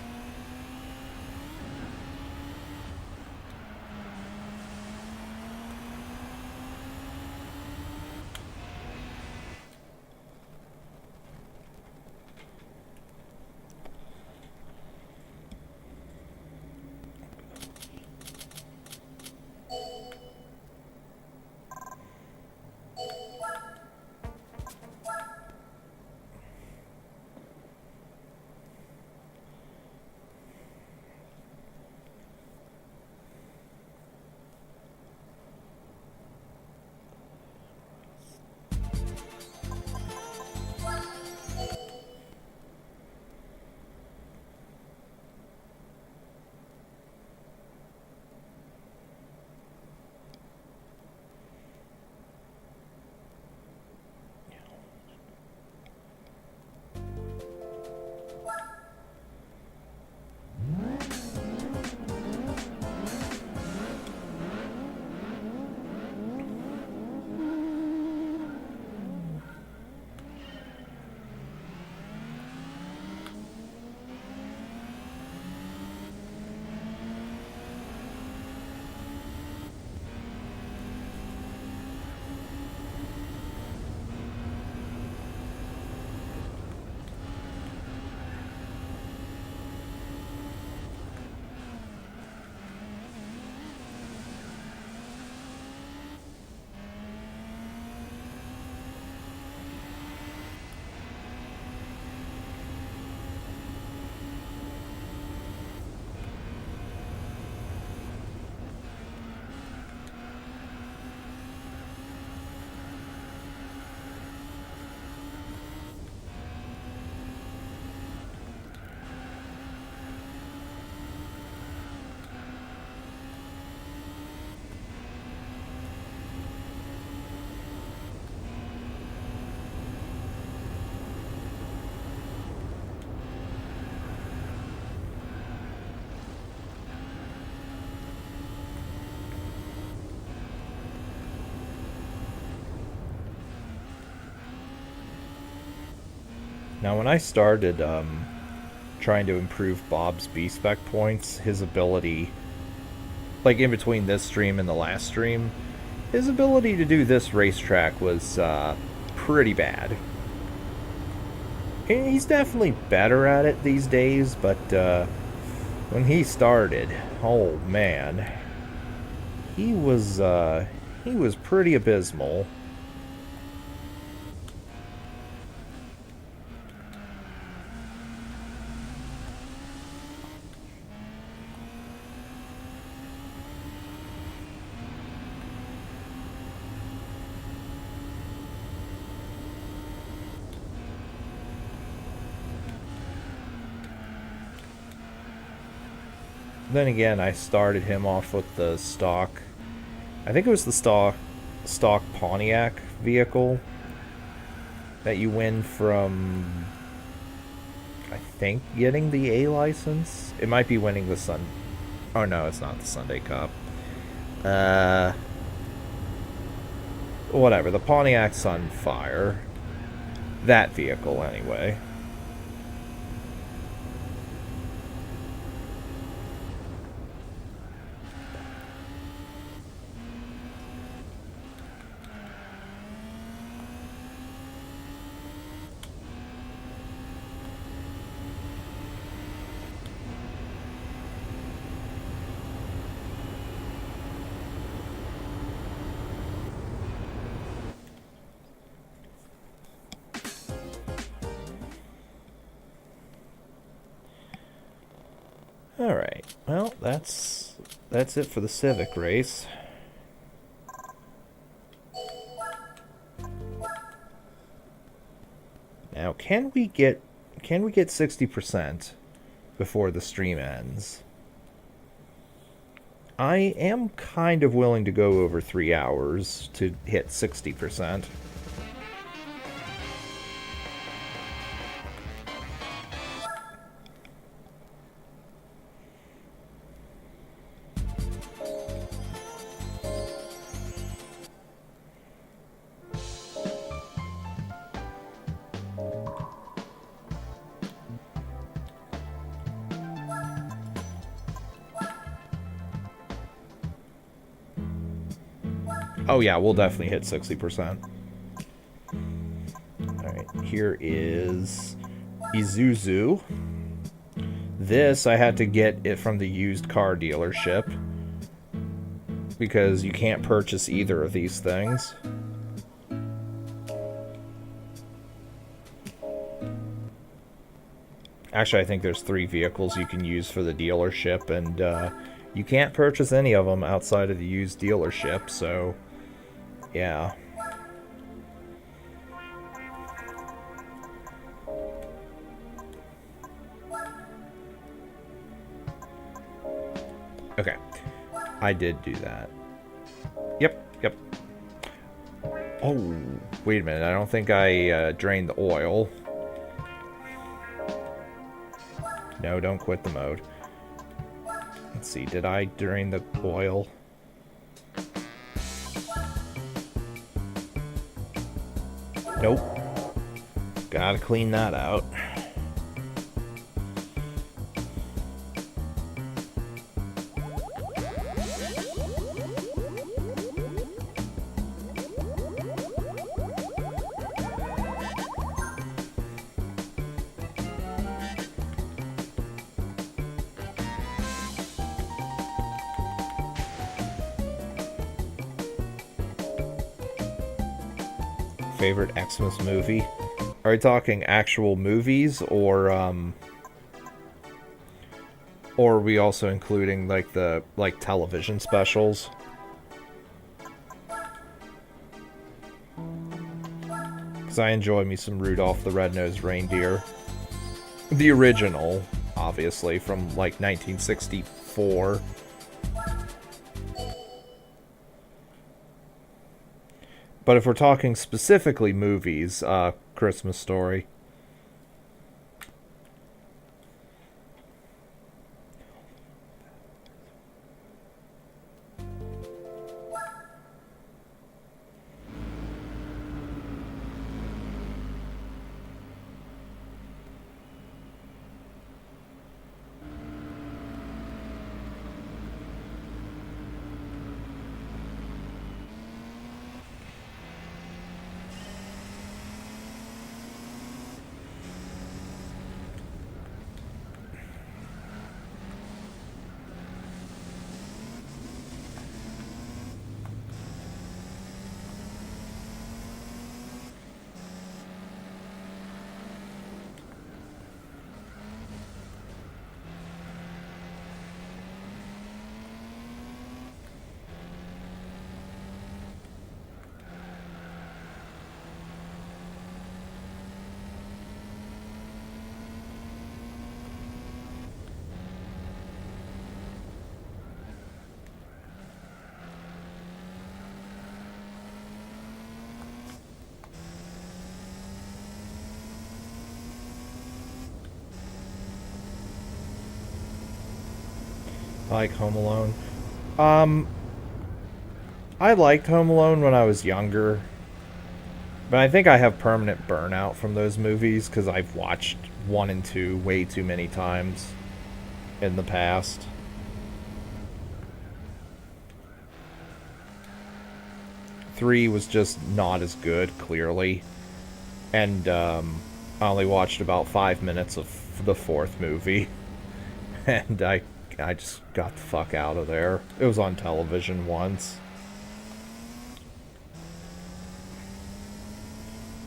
Now, when I started trying to improve Bob's B-Spec points, his ability, like in between this stream and the last stream, his ability to do this racetrack was pretty bad. And he's definitely better at it these days, but when he started, oh man, he was pretty abysmal. Then again, I started him off with the stock. I think it was the stock Pontiac vehicle that you win from. I think getting the A license. It might be winning the Sun. Oh no, it's not the Sunday Cup. Uh, Whatever. The Pontiac Sunfire. That vehicle, anyway. Alright, well, that's it for the Civic race. Now, can we get 60% before the stream ends? I am kind of willing to go over 3 hours to hit 60%. Oh yeah, we'll definitely hit 60%. Alright, here is Isuzu. This, I had to get it from the used car dealership, because you can't purchase either of these things. Actually, I think there's 3 vehicles you can use for the dealership, and you can't purchase any of them outside of the used dealership, so yeah. Okay. I did do that. Yep. Oh, wait a minute. I don't think I drained the oil. No, don't quit the mode. Let's see. Did I drain the oil? Nope. Gotta clean that out. Favorite Xmas movie? Are we talking actual movies, or are we also including like the television specials? Because I enjoy me some Rudolph the Red-Nosed Reindeer. The original, obviously, from like 1964. But if we're talking specifically movies, Christmas Story. I like Home Alone. Um, I liked Home Alone when I was younger, but I think I have permanent burnout from those movies because I've watched one and two way too many times in the past. Three was just not as good, clearly, and I only watched about 5 minutes of the fourth movie, and I just got the fuck out of there. It was on television once.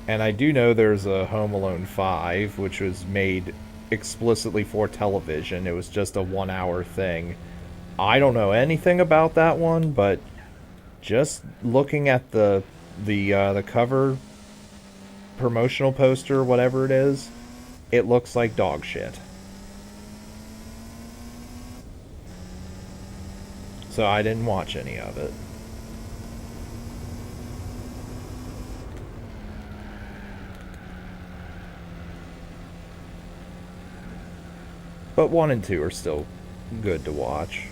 And I do know there's a Home Alone 5, which was made explicitly for television. It was just a 1 hour thing. I don't know anything about that one, but just looking at the cover promotional poster, whatever it is, it looks like dog shit. So I didn't watch any of it. But one and two are still good to watch.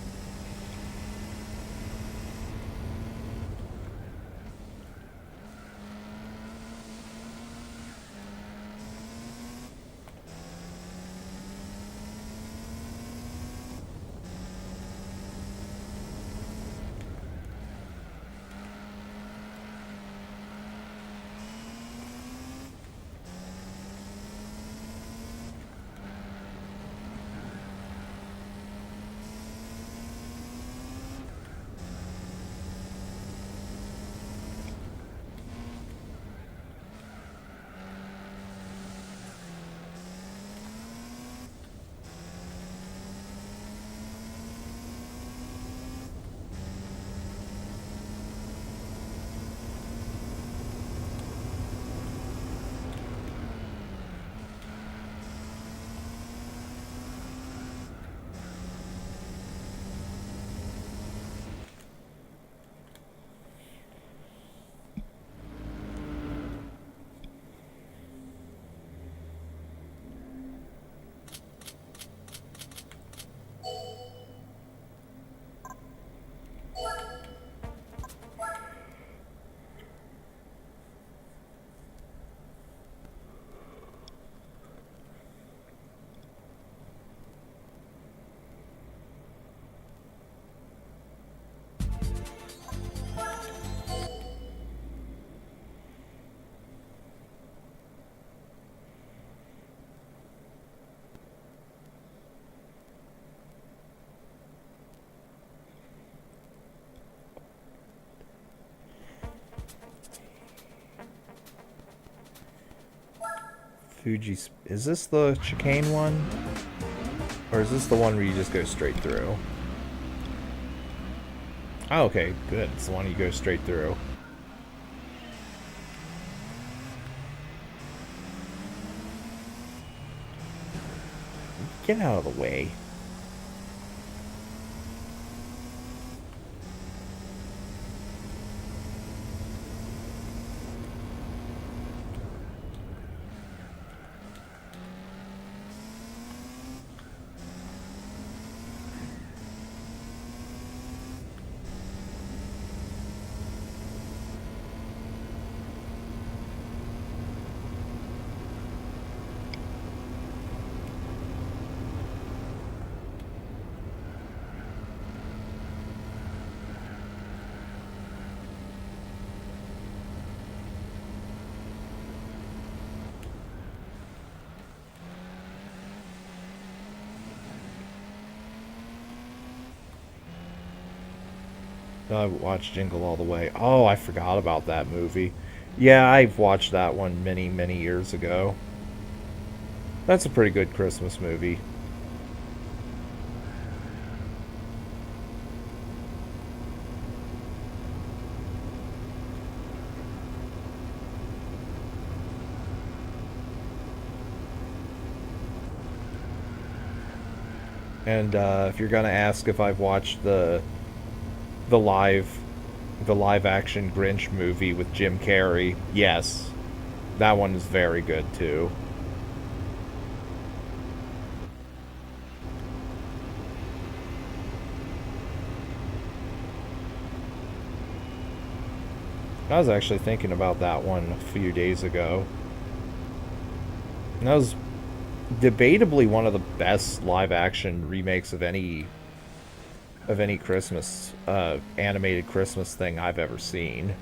Fuji. Is this the chicane one? Or is this the one where you just go straight through? Oh, okay, good. It's the one you go straight through. Get out of the way. I watched Jingle All the Way. Oh, I forgot about that movie. Yeah, I've watched that one many, many years ago. That's a pretty good Christmas movie. And if you're gonna ask if I've watched the live the live action Grinch movie with Jim Carrey, yes, that one is very good too. I was actually thinking about that one a few days ago. And that was debatably one of the best live action remakes of any Christmas animated Christmas thing I've ever seen.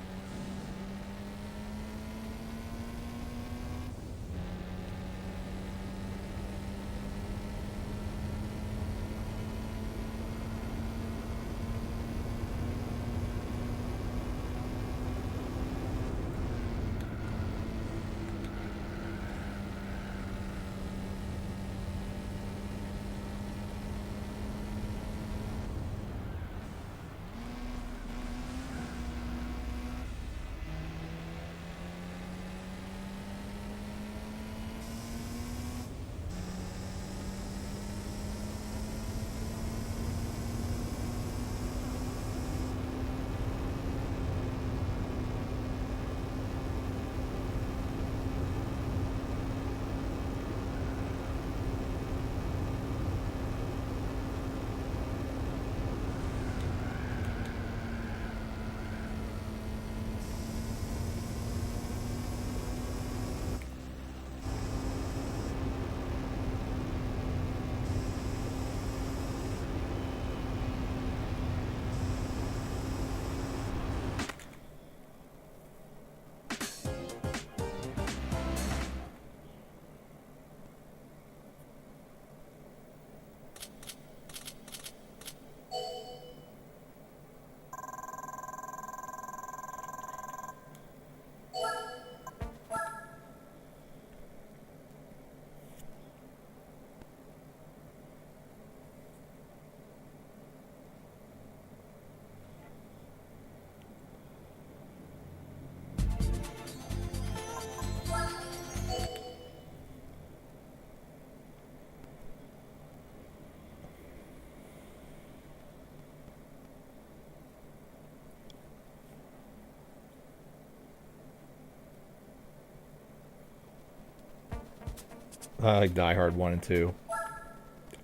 I like Die Hard 1 and 2.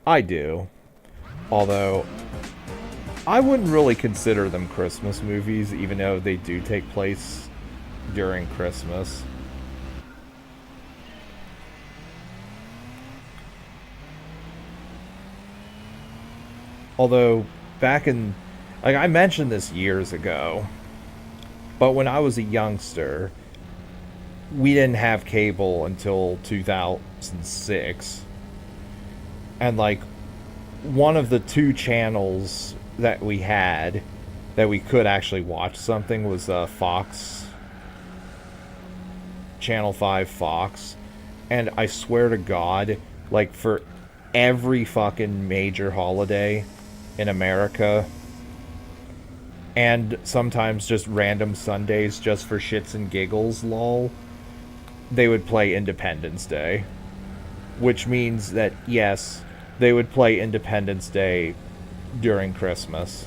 I do. Although, I wouldn't really consider them Christmas movies, even though they do take place during Christmas. Although, back in... Like, I mentioned this years ago, but when I was a youngster, we didn't have cable until 2006. And, like, one of the two channels that we had that we could actually watch something was Fox, Channel 5 Fox. And I swear to God, like, for every fucking major holiday in America, and sometimes just random Sundays just for shits and giggles, lol, they would play Independence Day. Which means that, yes, they would play Independence Day during Christmas.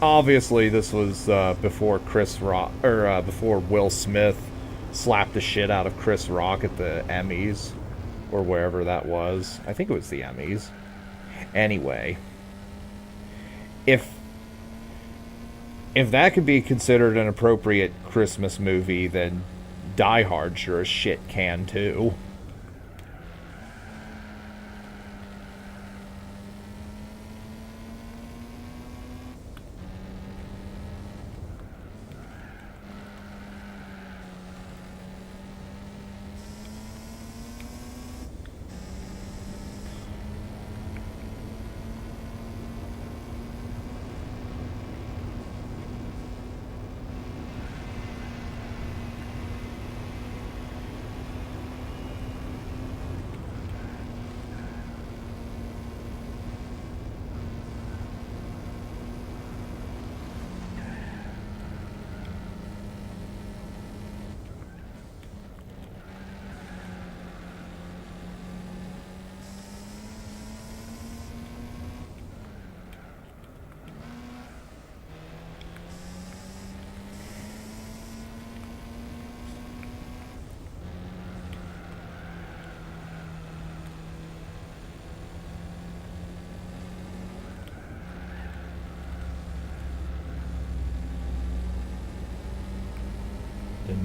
Obviously, this was before Chris Rock, or before Will Smith slapped the shit out of Chris Rock at the Emmys, or wherever that was. I think it was the Emmys. Anyway, if that could be considered an appropriate Christmas movie, then Die Hard sure as shit can too.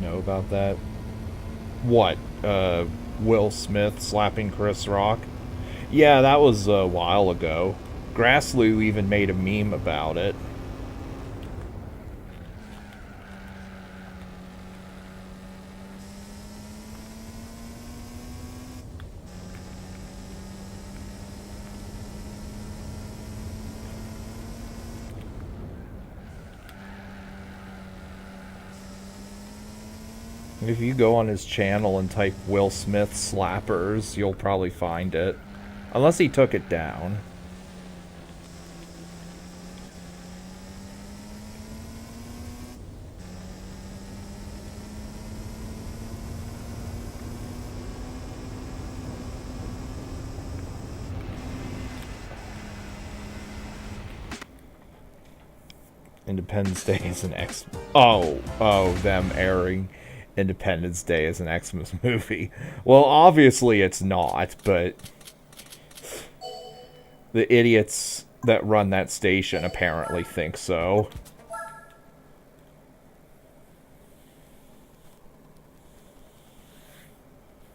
know about that. What? Will Smith slapping Chris Rock? Yeah, that was a while ago. Grassloo even made a meme about it. If you go on his channel and type Will Smith slappers, you'll probably find it. Unless he took it down. Independence Day is an X. Oh, them airing Independence Day as an Xmas movie. Well, obviously it's not, but the idiots that run that station apparently think so.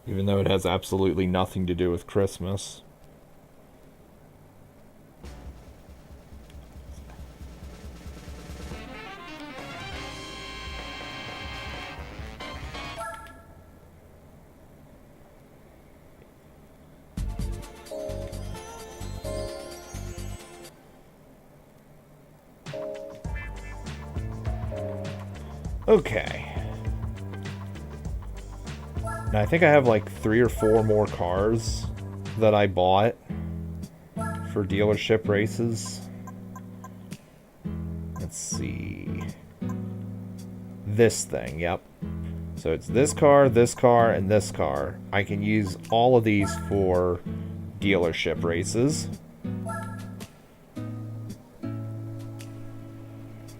Even though it has absolutely nothing to do with Christmas. Okay. Now I think I have like 3 or 4 more cars that I bought for dealership races. Let's see. This thing, yep. So it's this car, and this car. I can use all of these for dealership races.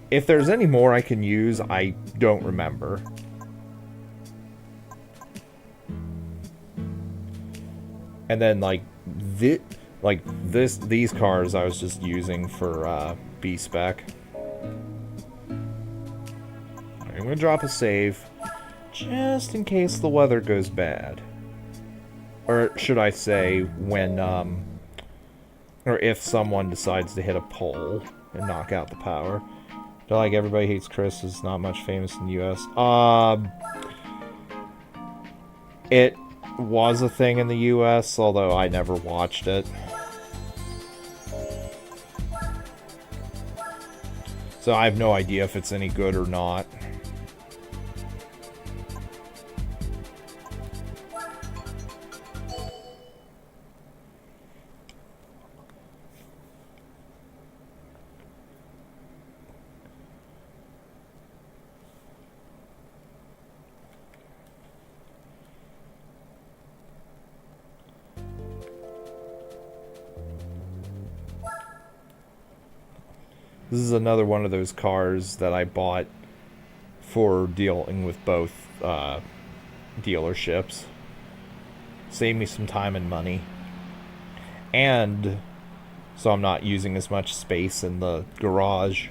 If there's any more I can use, I don't remember. And then these cars I was just using for B-Spec. I'm gonna drop a save just in case the weather goes bad. Or should I say when or if someone decides to hit a pole and knock out the power. Feel like Everybody Hates Chris is not much famous in the US. It was a thing in the US, although I never watched it. So I have no idea if it's any good or not. This is another one of those cars that I bought for dealing with both dealerships. Save me some time and money. And so I'm not using as much space in the garage.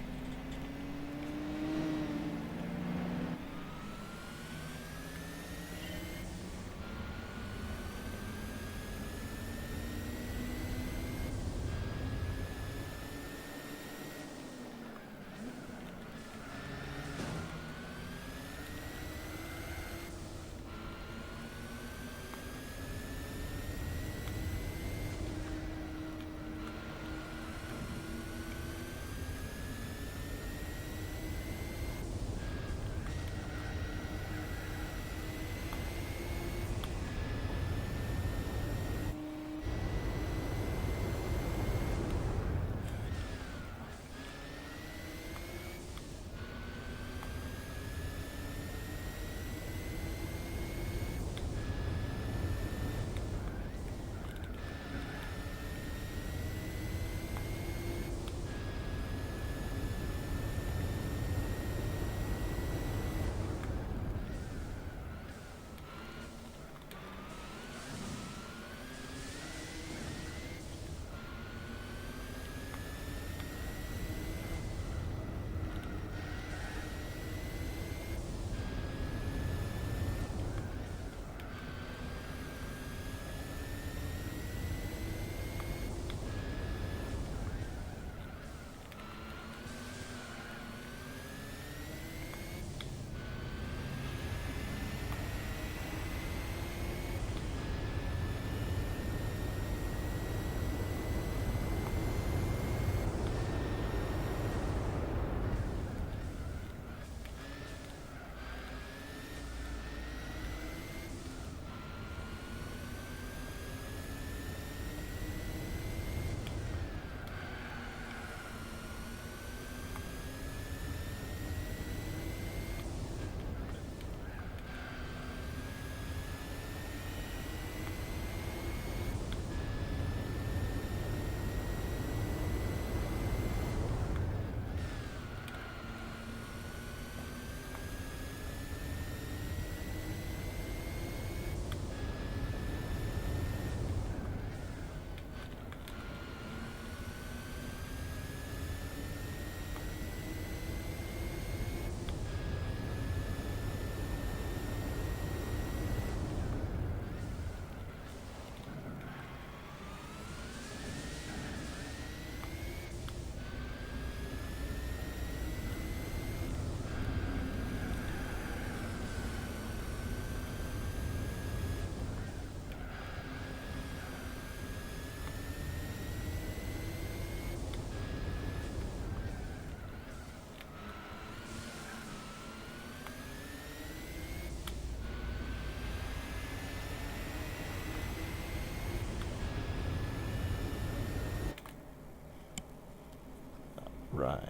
Right.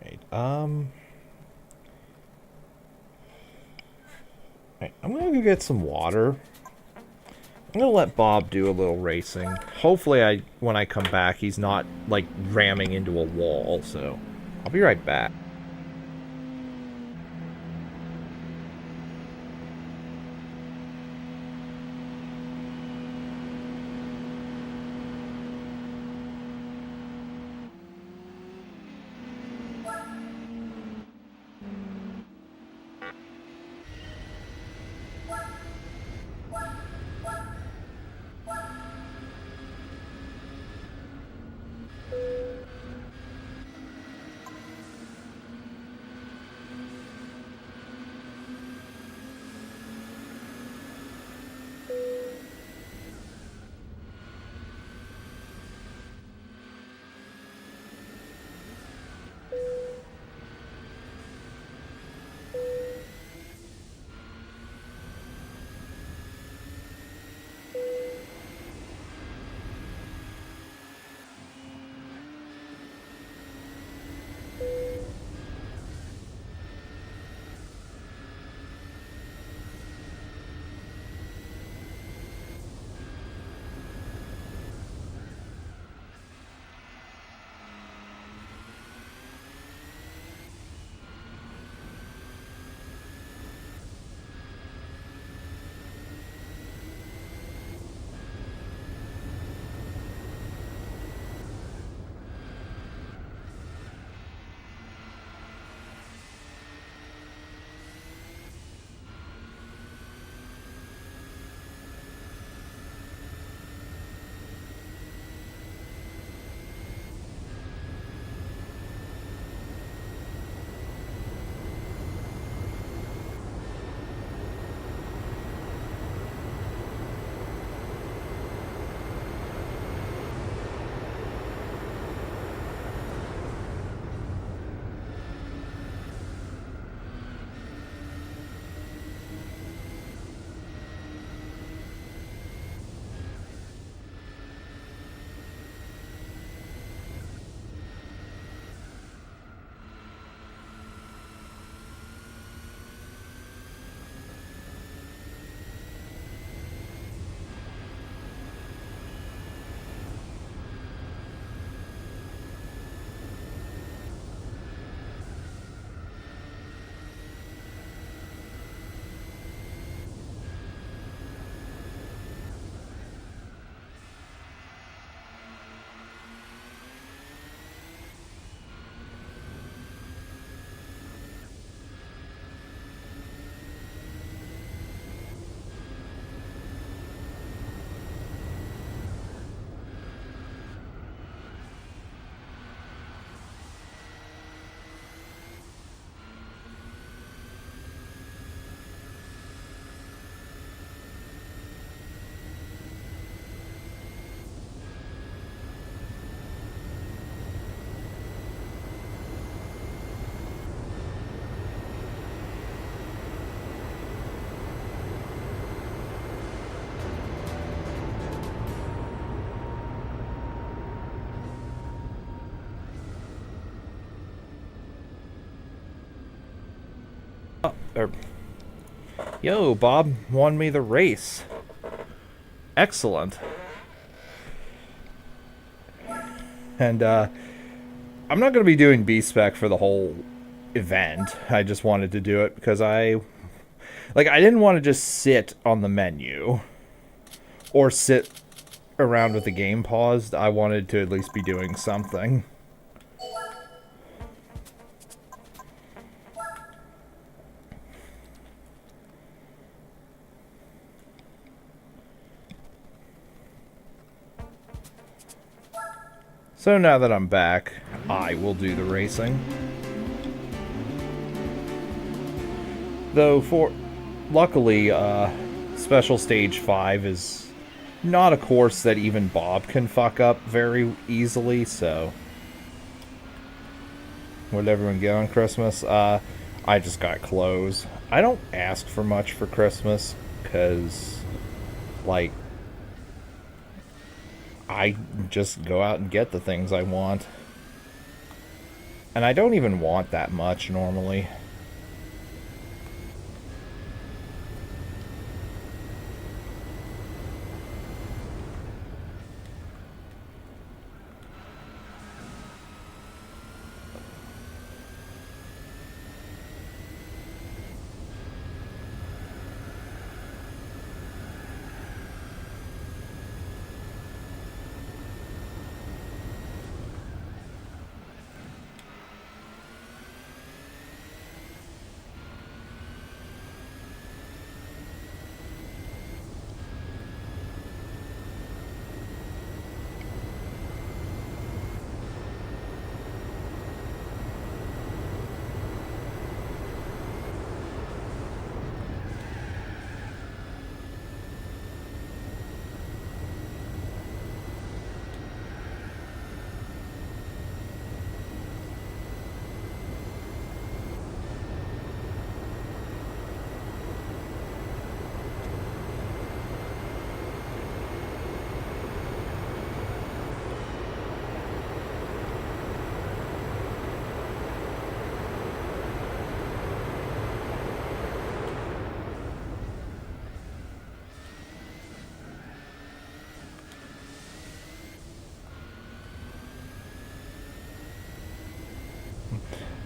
Right. Right, I'm gonna go get some water. I'm gonna let Bob do a little racing. Hopefully, when I come back, he's not like ramming into a wall. So, I'll be right back. Er, Yo, Bob won me the race. Excellent. And I'm not going to be doing B spec for the whole event. I just wanted to do it because I didn't want to just sit on the menu or sit around with the game paused. I wanted to at least be doing something. So now that I'm back, I will do the racing. Though luckily, Special Stage 5 is not a course that even Bob can fuck up very easily, so What did everyone get on Christmas? I just got clothes. I don't ask for much for Christmas because, like, I just go out and get the things I want. And I don't even want that much normally.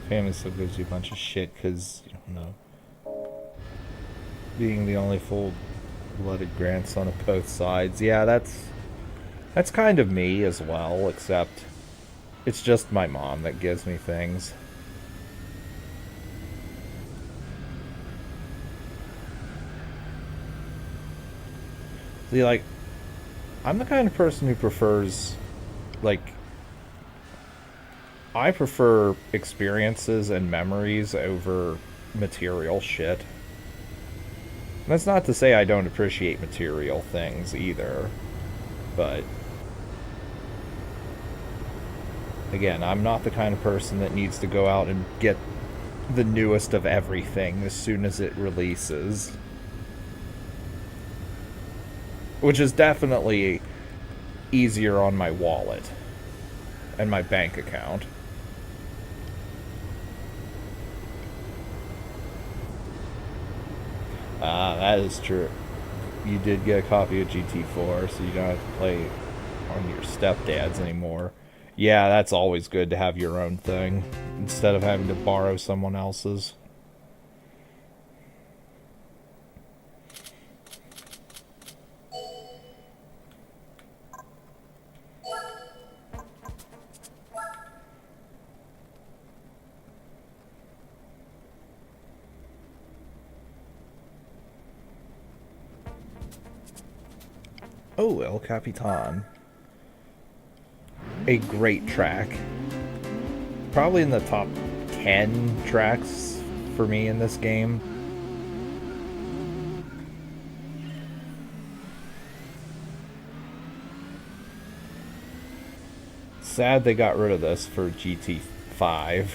Family still gives you a bunch of shit because, you know, being the only full-blooded grandson of both sides. Yeah, that's kind of me as well, except it's just my mom that gives me things. See, like, I'm the kind of person who prefers, like, I prefer experiences and memories over material shit. That's not to say I don't appreciate material things either, but again, I'm not the kind of person that needs to go out and get the newest of everything as soon as it releases. Which is definitely easier on my wallet and my bank account. Ah, that is true. You did get a copy of GT4, so you don't have to play on your stepdad's anymore. Yeah, that's always good to have your own thing instead of having to borrow someone else's. Oh, El Capitan. A great track. Probably in the top 10 tracks for me in this game. Sad they got rid of this for GT5.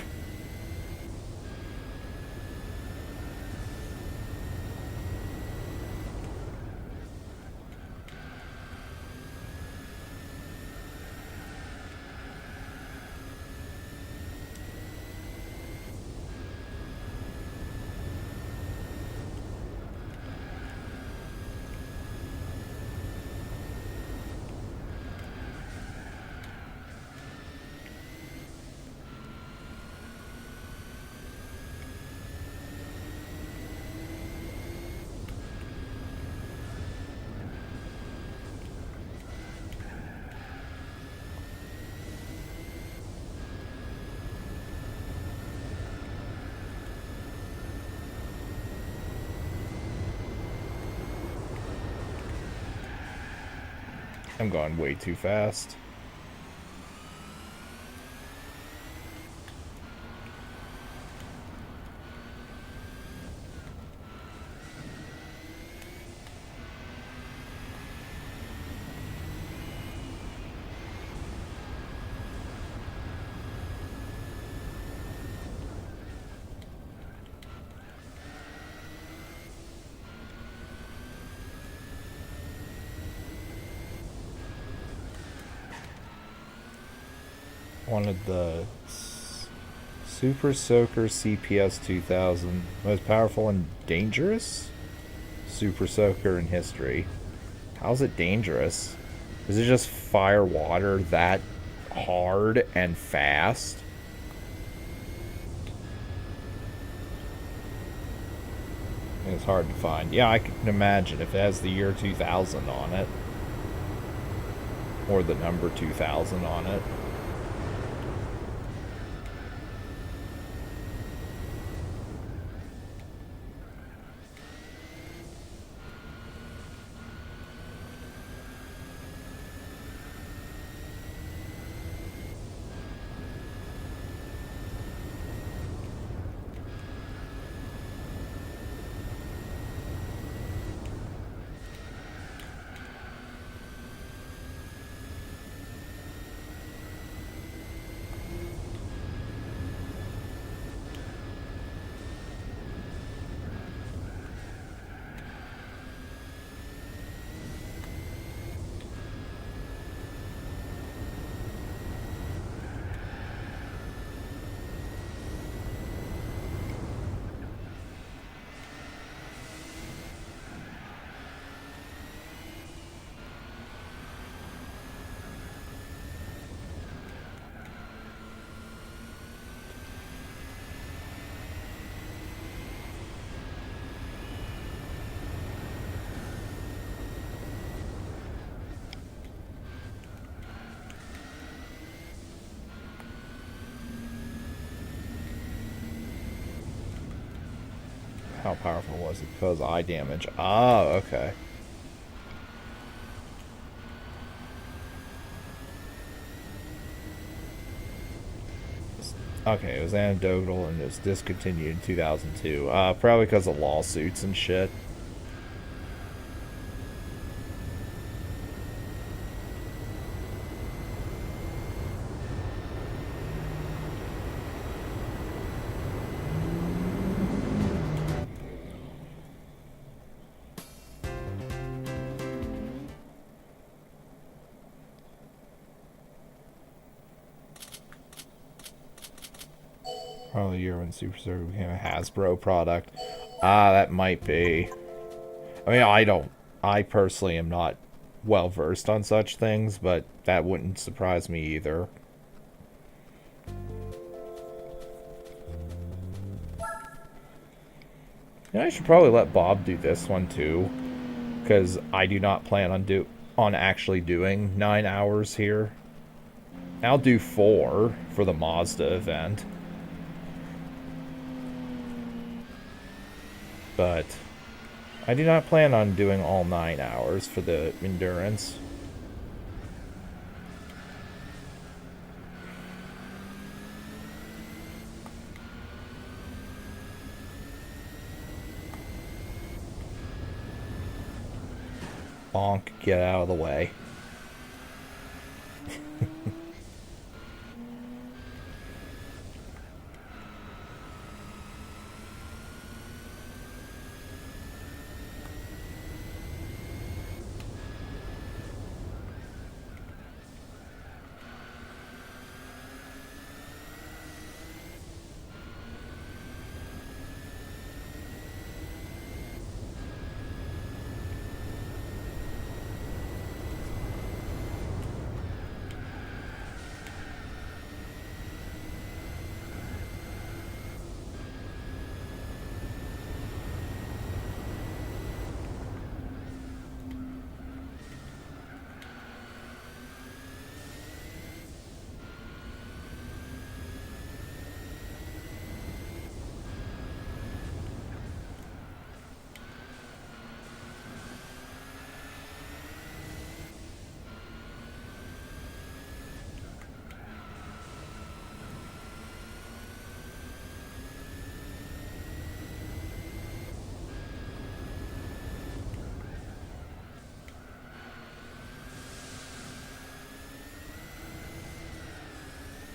I'm going way too fast. wanted the Super Soaker CPS 2000. Most powerful and dangerous Super Soaker in history. How's it dangerous? Does it just fire water that hard and fast? It's hard to find. Yeah, I can imagine if it has the year 2000 on it. Or the number 2000 on it. How powerful was it? Because eye damage. Ah, okay. Okay, it was anecdotal and it was discontinued in 2002. Probably because of lawsuits and shit. Probably the year when Super Soaker became a Hasbro product. Ah, that might be. I mean, I personally am not well versed on such things, but that wouldn't surprise me either. Yeah, I should probably let Bob do this one too, because I do not plan on actually doing 9 hours here. I'll do 4 for the Mazda event. But I do not plan on doing all 9 hours for the endurance. Bonk, get out of the way.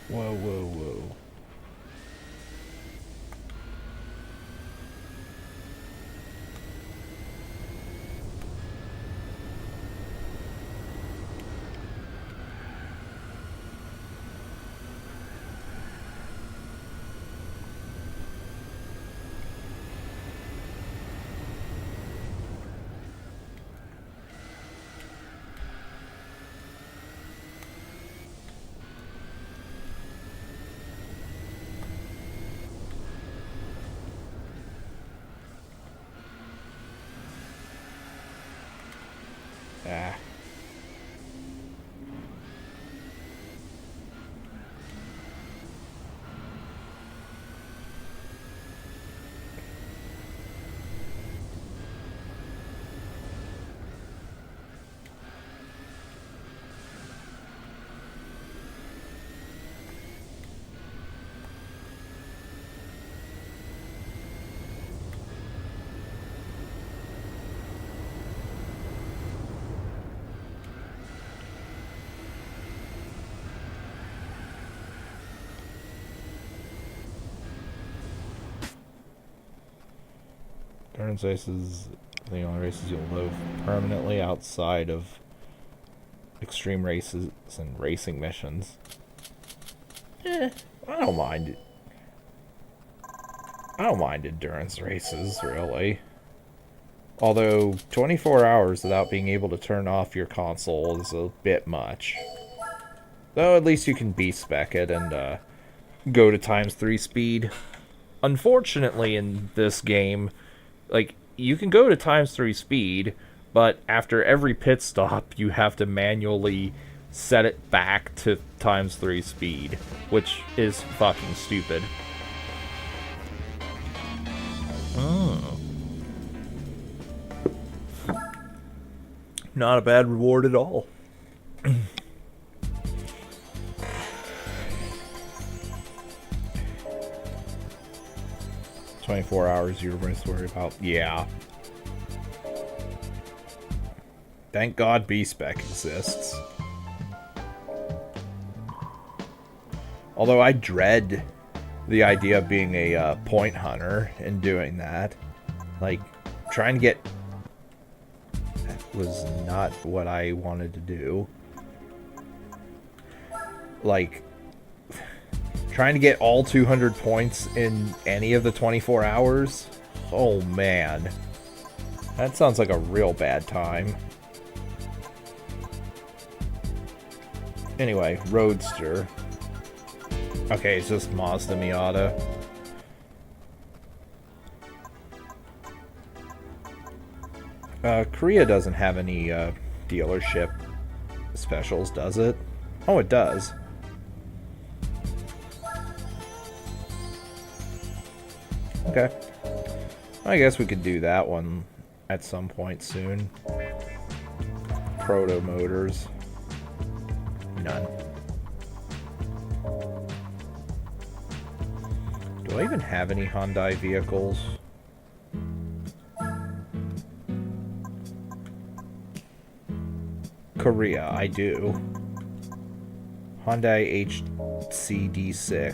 Whoa, whoa, whoa. Endurance races, the only races you'll live permanently outside of extreme races and racing missions. I don't mind it. I don't mind endurance races, really. Although, 24 hours without being able to turn off your console is a bit much. Though, at least you can B-spec it and go to ×3 speed. Unfortunately, in this game, like, you can go to ×3 speed, but after every pit stop, you have to manually set it back to ×3 speed, which is fucking stupid. Not a bad reward at all. 24 hours you're going to worry about. Yeah. Thank God B-Spec exists. Although I dread the idea of being a point hunter and doing that. Like, trying to get... That was not what I wanted to do. Like, trying to get all 200 points in any of the 24 hours? Oh, man. That sounds like a real bad time. Anyway, Roadster. Okay, it's just Mazda Miata. Korea doesn't have any dealership specials, does it? Oh, it does. Okay. I guess we could do that one at some point soon. Proto Motors. None. Do I even have any Hyundai vehicles? Korea, I do. Hyundai HCD6.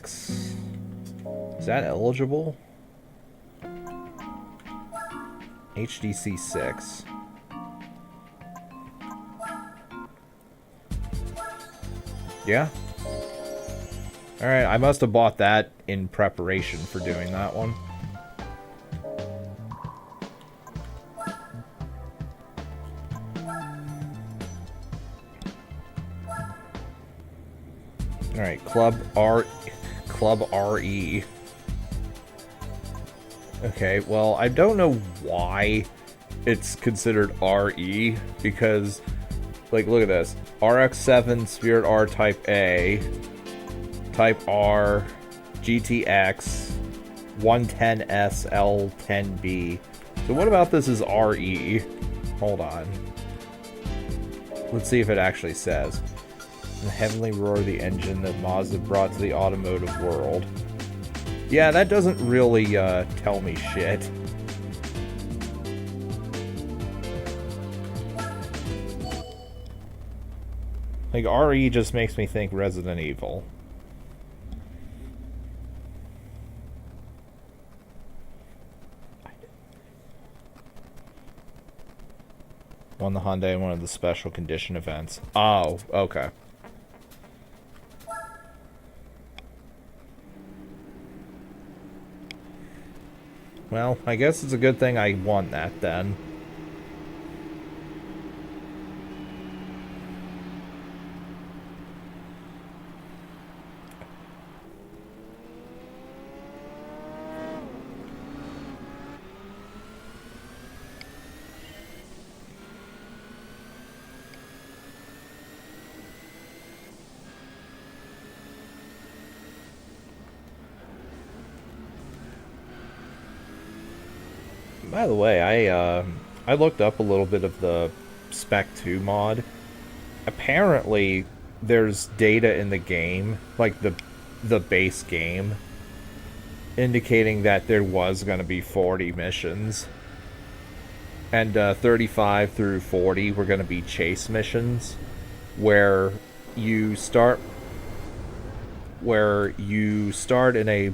Is that eligible? HDC6. Yeah. Alright, I must have bought that in preparation for doing that one. Alright, Club RE. Okay, well, I don't know why it's considered RE, because, like, look at this. RX-7 Spirit R Type A, Type R, GTX, 110S L10B. So what about this is RE? Hold on. Let's see if it actually says. The heavenly roar of the engine that Mazda brought to the automotive world. Yeah, that doesn't really tell me shit. Like, RE just makes me think Resident Evil. Won the Hyundai in one of the special condition events. Oh, okay. Well, I guess it's a good thing I won that then. By the way, I looked up a little bit of the Spec 2 mod. Apparently, there's data in the game, like the base game, indicating that there was going to be 40 missions. And 35 through 40 were going to be chase missions, where you start in a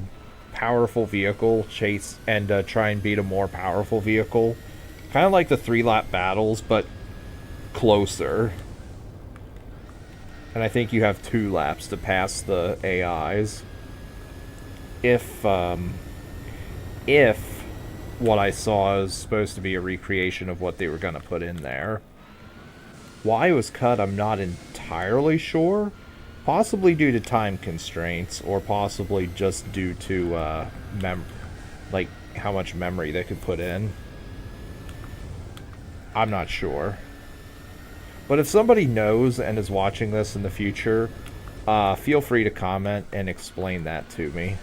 powerful vehicle chase and try and beat a more powerful vehicle. Kind of like the 3-lap battles, but closer. And I think you have 2 laps to pass the AIs. If what I saw is supposed to be a recreation of what they were going to put in there. Why it was cut, I'm not entirely sure. Possibly due to time constraints, or possibly just due to like how much memory they could put in. I'm not sure. But if somebody knows and is watching this in the future, feel free to comment and explain that to me.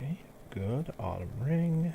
Okay, good. Autumn ring.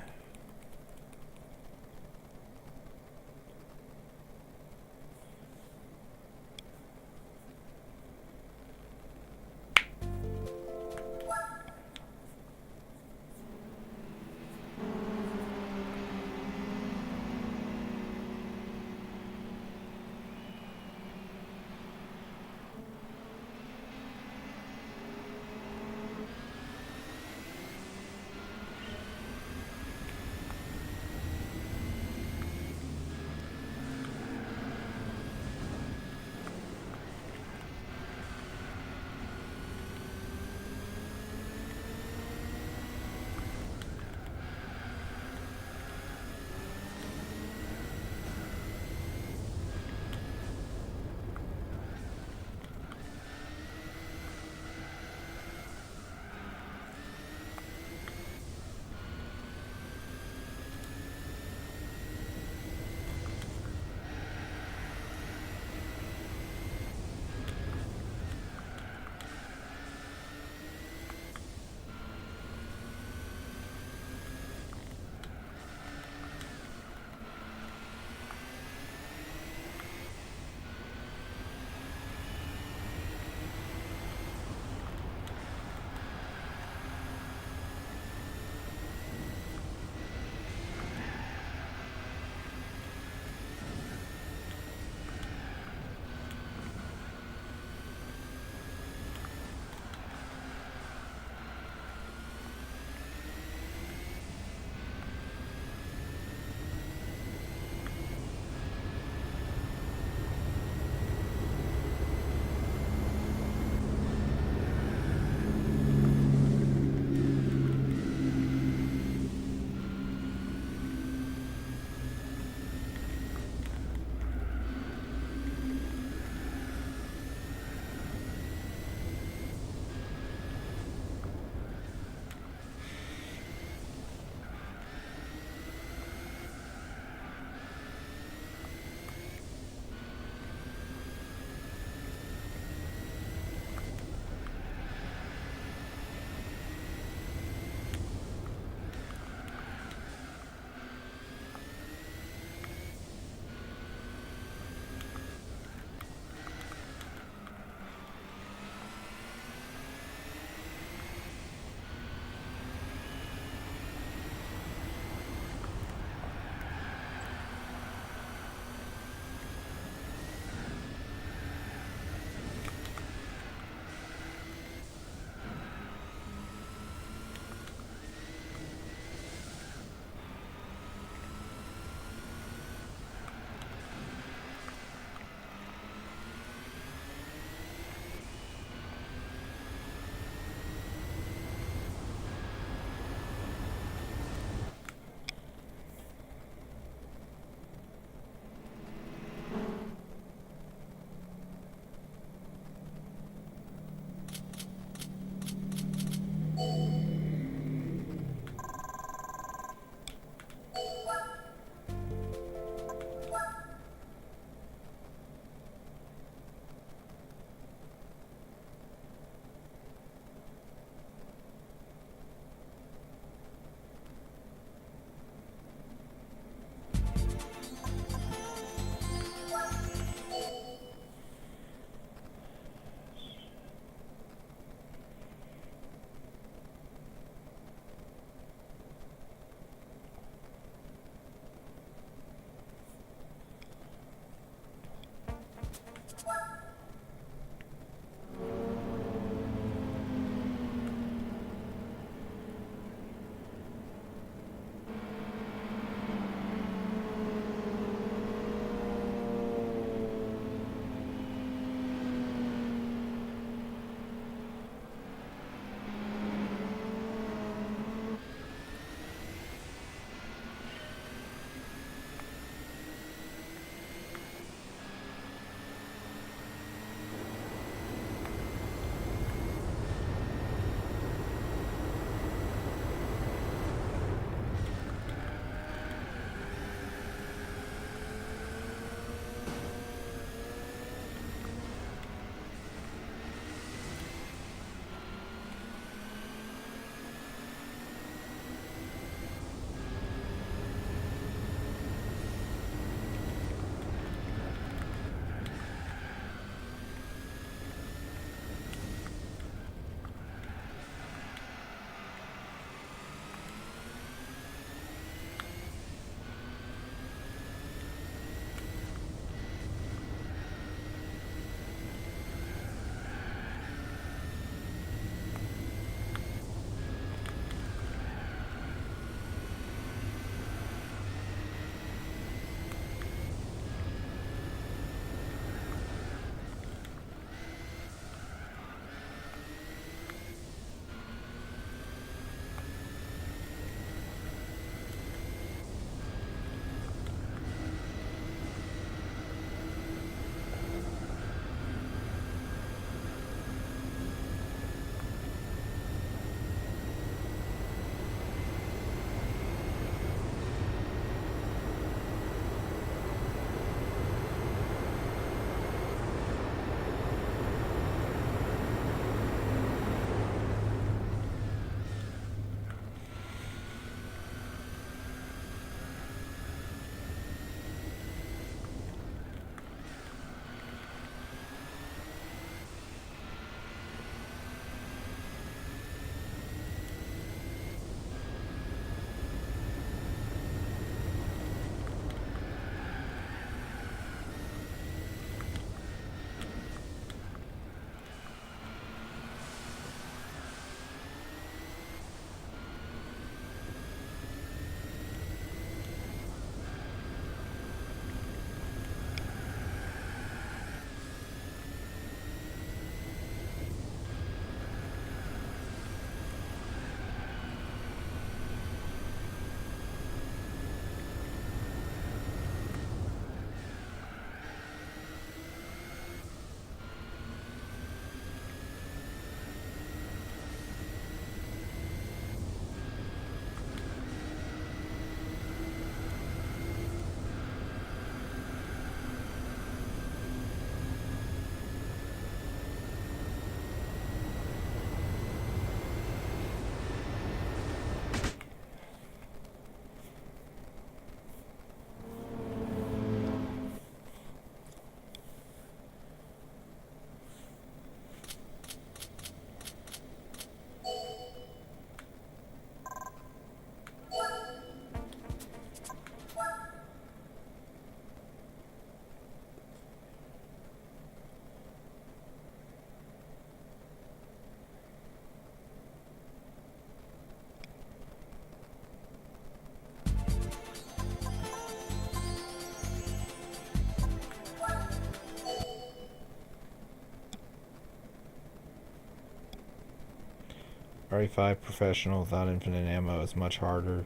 RE5 Professional without infinite ammo is much harder,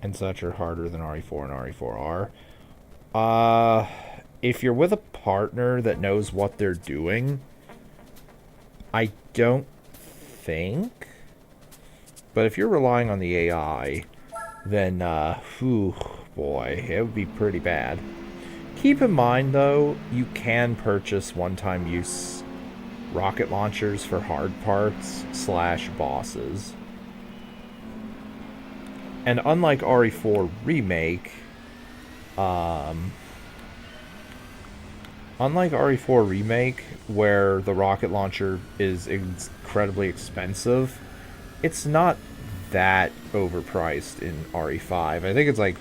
and such are harder than RE4 and RE4R. If you're with a partner that knows what they're doing, I don't think. But if you're relying on the AI, then, whew, boy, it would be pretty bad. Keep in mind, though, you can purchase one-time use rocket launchers for hard parts / bosses. And unlike RE4 Remake, where the rocket launcher is incredibly expensive, it's not that overpriced in RE5. I think it's like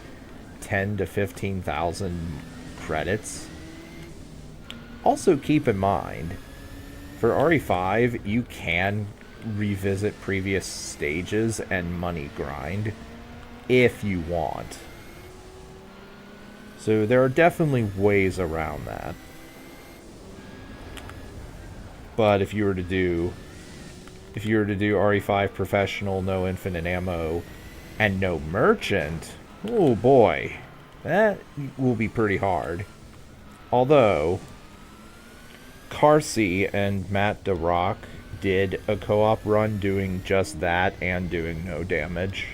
10 to 15,000 credits. Also keep in mind, for RE5, you can revisit previous stages and money grind if you want. So there are definitely ways around that. But if you were to do RE5 Professional, no infinite ammo, and no merchant, oh boy, that will be pretty hard. Although, Carsey and Matt DeRock did a co-op run doing just that and doing no damage.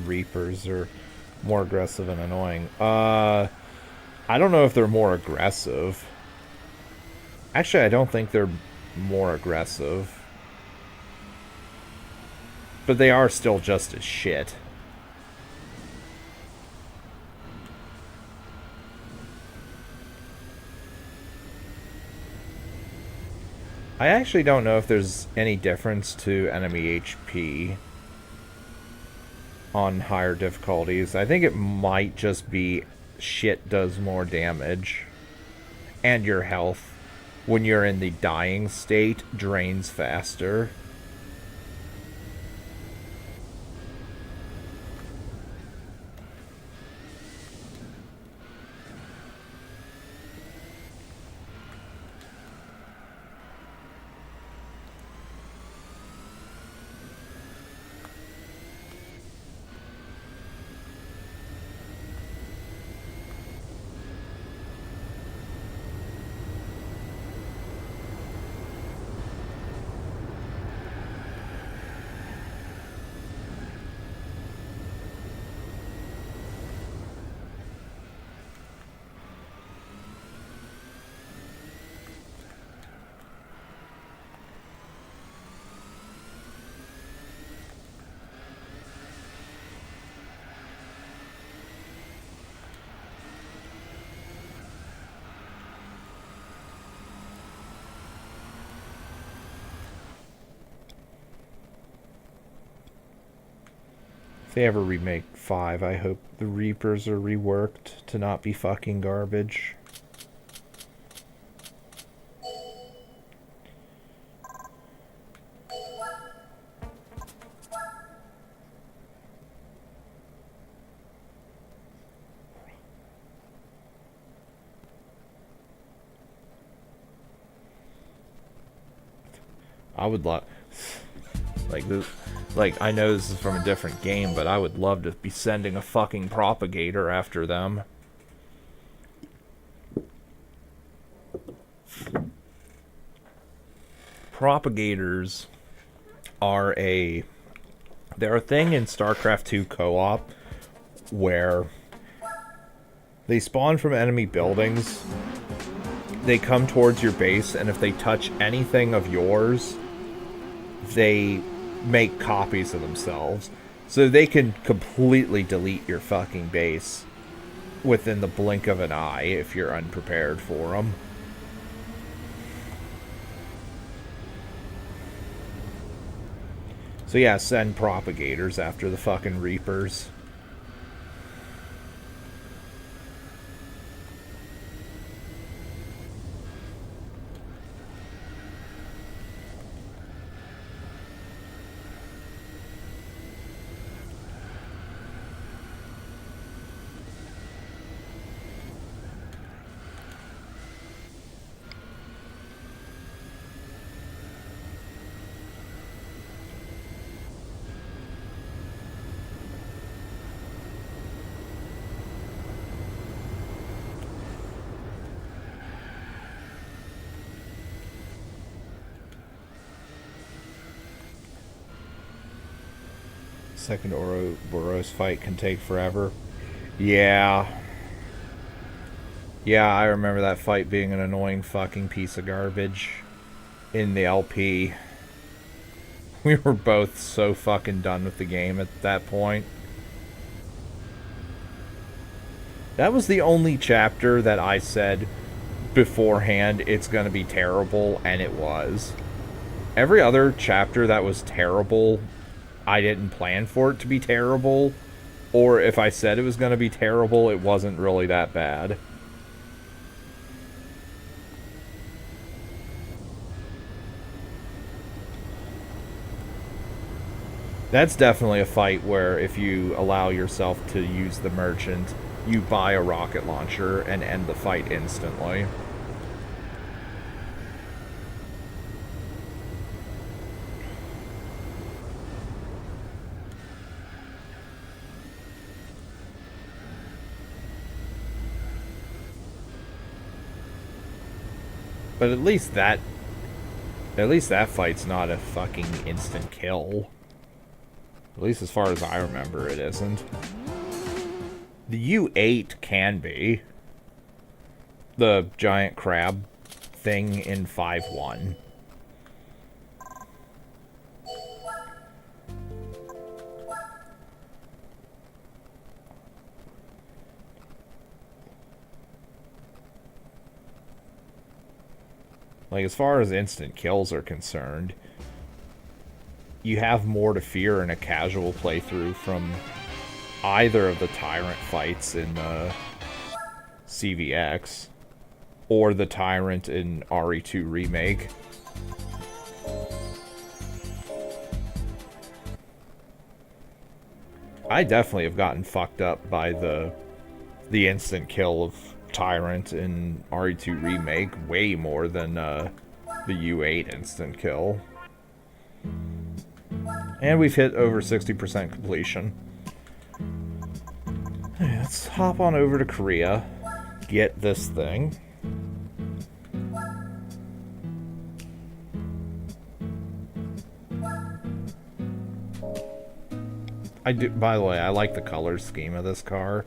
Reapers are more aggressive and annoying. I don't know if they're more aggressive. Actually, I don't think they're more aggressive. But they are still just as shit. I actually don't know if there's any difference to enemy HP on higher difficulties. I think it might just be shit does more damage. And your health, when you're in the dying state, drains faster. If they ever remake 5, I hope the Reapers are reworked to not be fucking garbage. I would like this. Like, I know this is from a different game, but I would love to be sending a fucking propagator after them. Propagators are they're a thing in StarCraft 2 co-op where they spawn from enemy buildings, they come towards your base, and if they touch anything of yours, they make copies of themselves. So they can completely delete your fucking base within the blink of an eye if you're unprepared for them. So yeah, send propagators after the fucking Reapers. Second Ouroboros fight can take forever. Yeah. Yeah, I remember that fight being an annoying fucking piece of garbage in the LP. We were both so fucking done with the game at that point. That was the only chapter that I said beforehand it's gonna be terrible, and it was. Every other chapter that was terrible, I didn't plan for it to be terrible, or if I said it was gonna be terrible, it wasn't really that bad. That's definitely a fight where if you allow yourself to use the merchant, you buy a rocket launcher and end the fight instantly. But at least that fight's not a fucking instant kill. At least as far as I remember, it isn't. The U8 can be. The giant crab thing in 5-1. Like, as far as instant kills are concerned, you have more to fear in a casual playthrough from either of the Tyrant fights in CVX or the Tyrant in RE2 Remake. I definitely have gotten fucked up by the instant kill of Tyrant in RE2 Remake way more than the U8 instant kill. And we've hit over 60% completion. Hey, let's hop on over to Korea. Get this thing. I do. By the way, I like the color scheme of this car.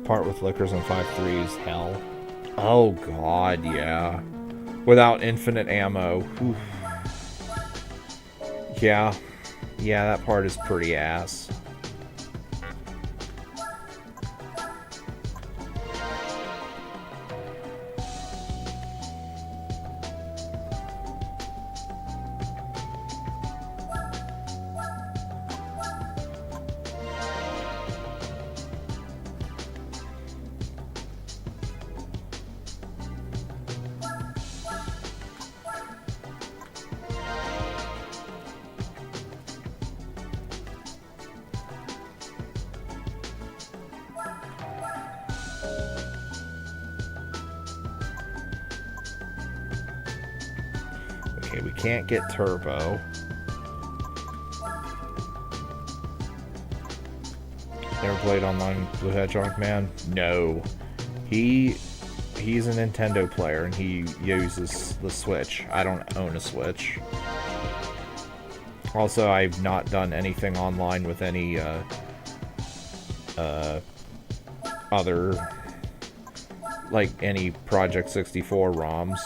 Part with liquors and 5.3s, hell. Oh god, yeah. Without infinite ammo. Oof. Yeah. Yeah, that part is pretty ass. Okay, we can't get turbo. Never played online Blue Hedgehog Man? No. He's a Nintendo player and he uses the Switch. I don't own a Switch. Also, I've not done anything online with any other, like any Project 64 ROMs.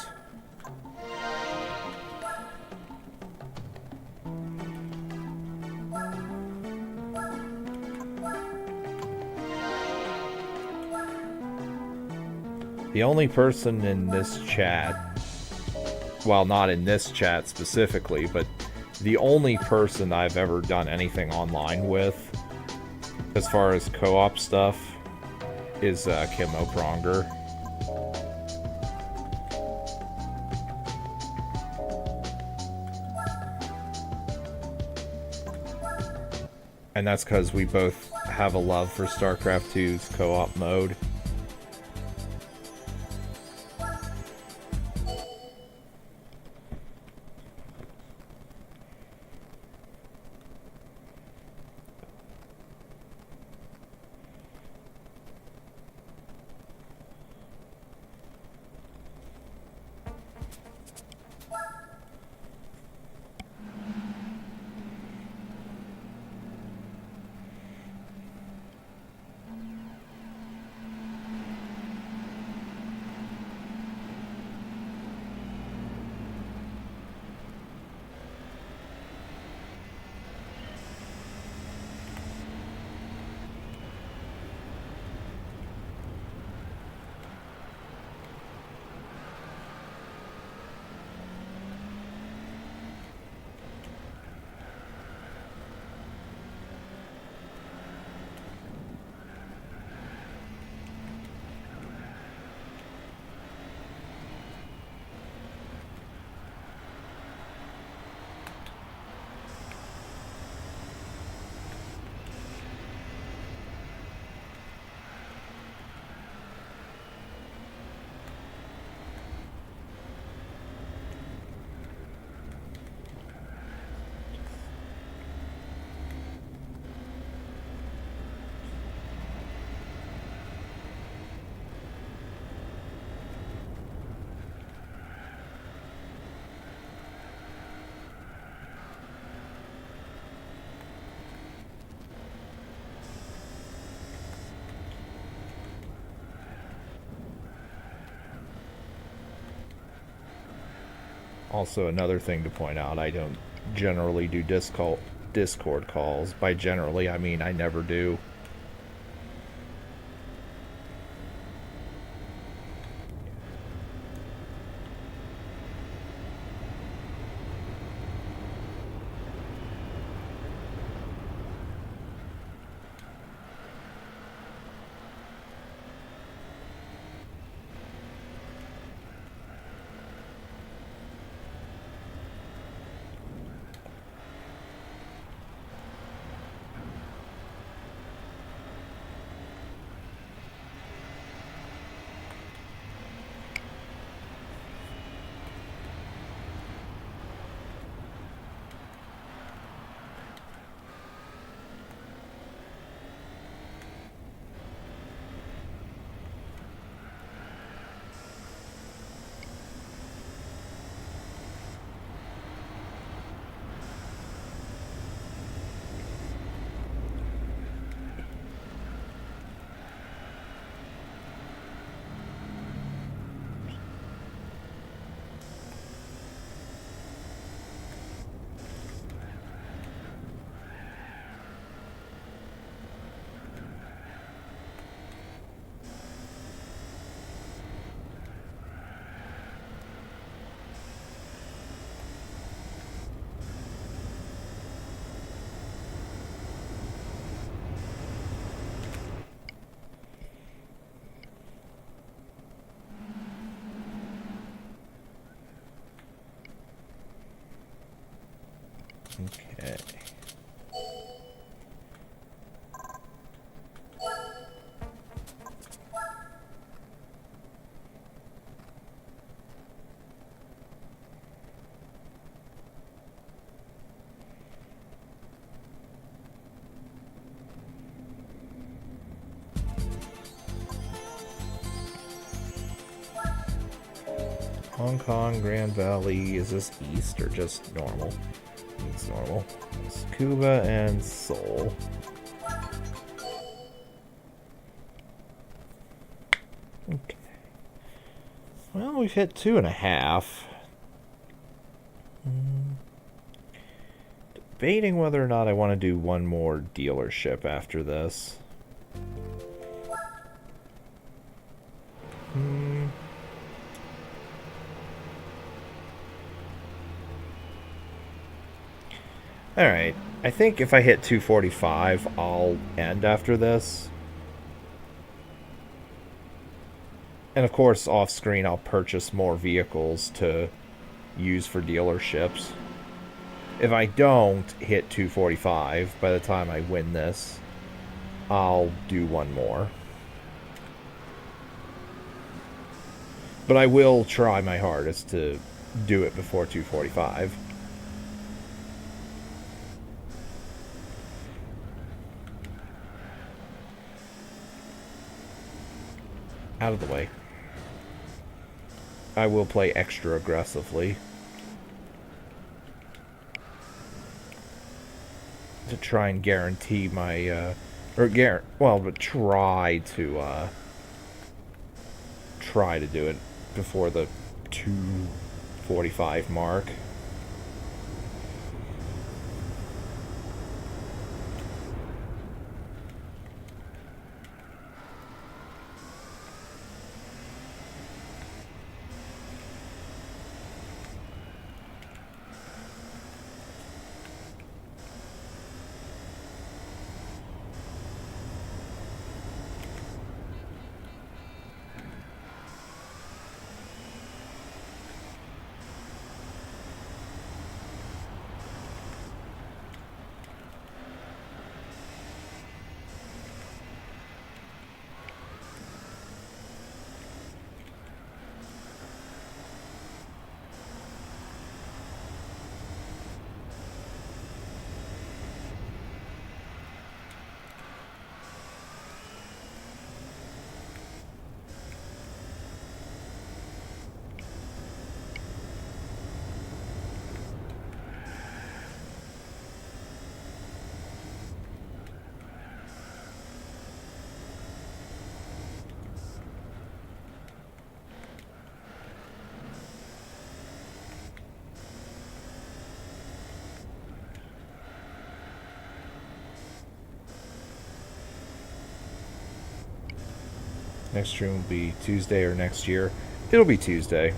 The only person in this chat, well, not in this chat specifically, but the only person I've ever done anything online with, as far as co-op stuff, is Kim O'Pronger. And that's because we both have a love for StarCraft 2's co-op mode. Also, another thing to point out, I don't generally do Discord calls. By generally, I mean I never do. Okay. Hong Kong, Grand Valley, is this east or just normal? It's normal. It's Cuba and Seoul. Okay. Well, we've hit 2.5. Debating whether or not I want to do one more dealership after this. Alright, I think if I hit 245, I'll end after this. And of course, off screen, I'll purchase more vehicles to use for dealerships. If I don't hit 245 by the time I win this, I'll do one more. But I will try my hardest to do it before 245. Out of the way. I will play extra aggressively to try and guarantee my but try to do it before the 245 mark. Next stream will be Tuesday or next year. It'll be Tuesday.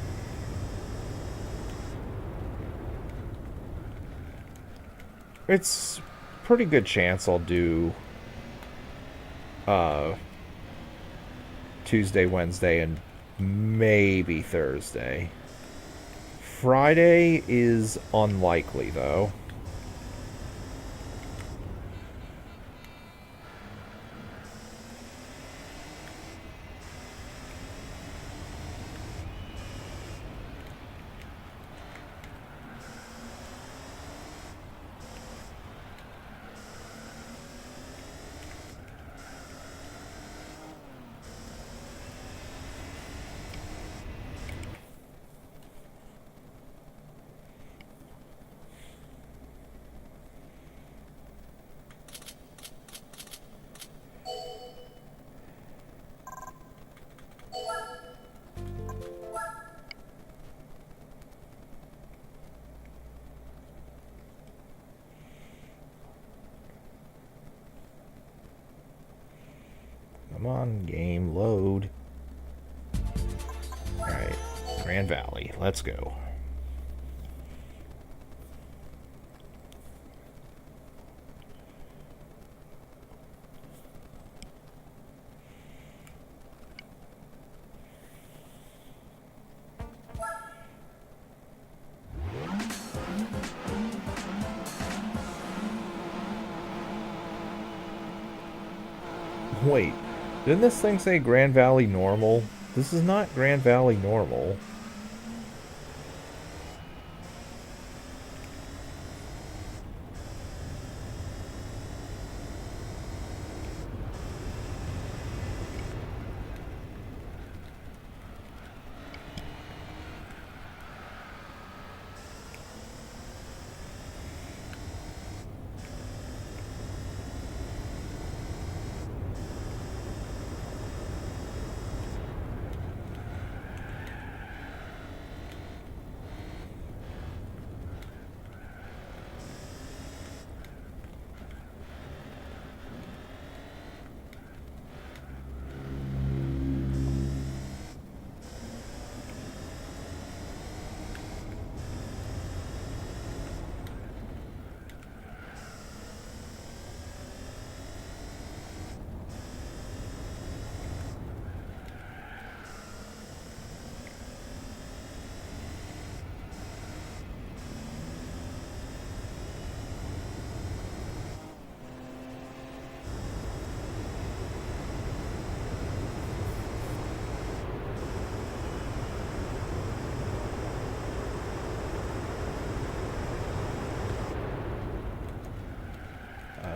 It's pretty good chance I'll do Tuesday, Wednesday, and maybe Thursday. Friday is unlikely, though. Come on, game, load. Alright, Grand Valley, let's go. Wait, didn't this thing say Grand Valley Normal? This is not Grand Valley Normal.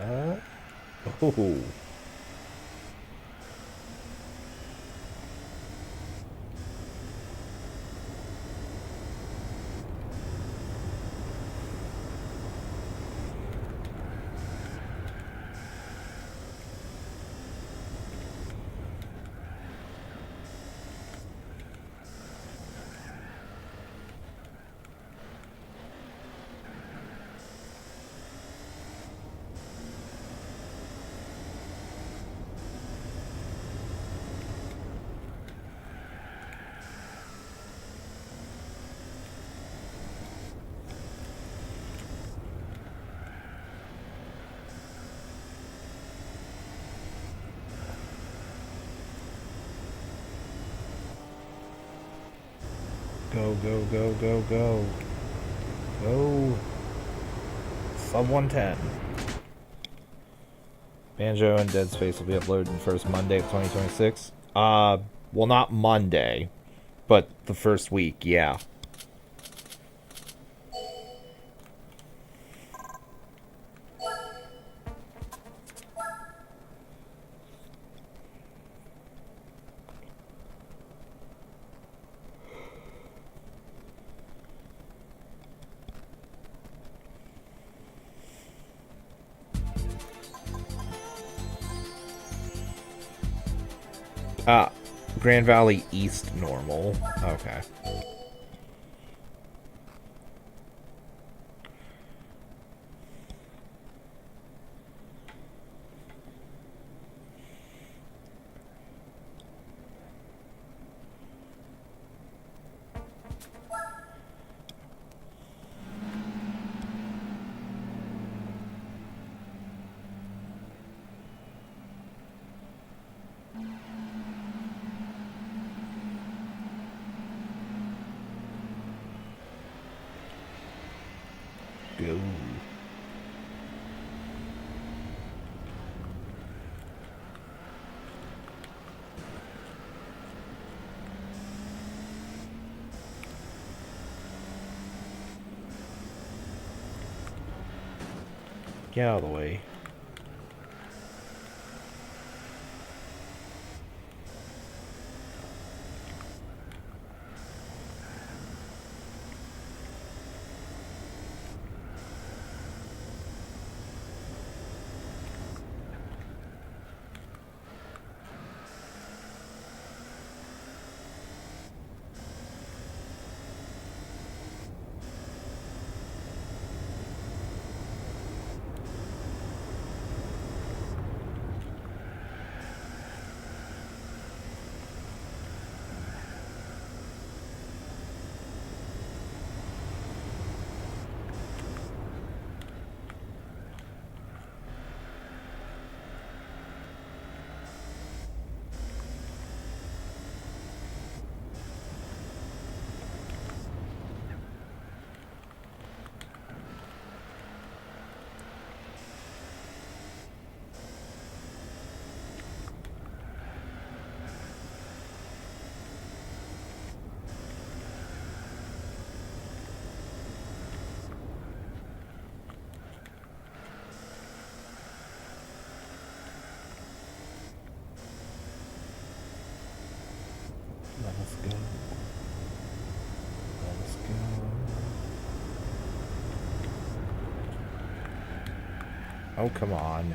Oh. Go, go, go, go, go. Go. Sub 110. Banjo and Dead Space will be uploaded the first Monday of 2026. Well, not Monday, but the first week, yeah. Grand Valley East normal. Okay. Get out of the way. Let us go. Let us go. Oh, come on.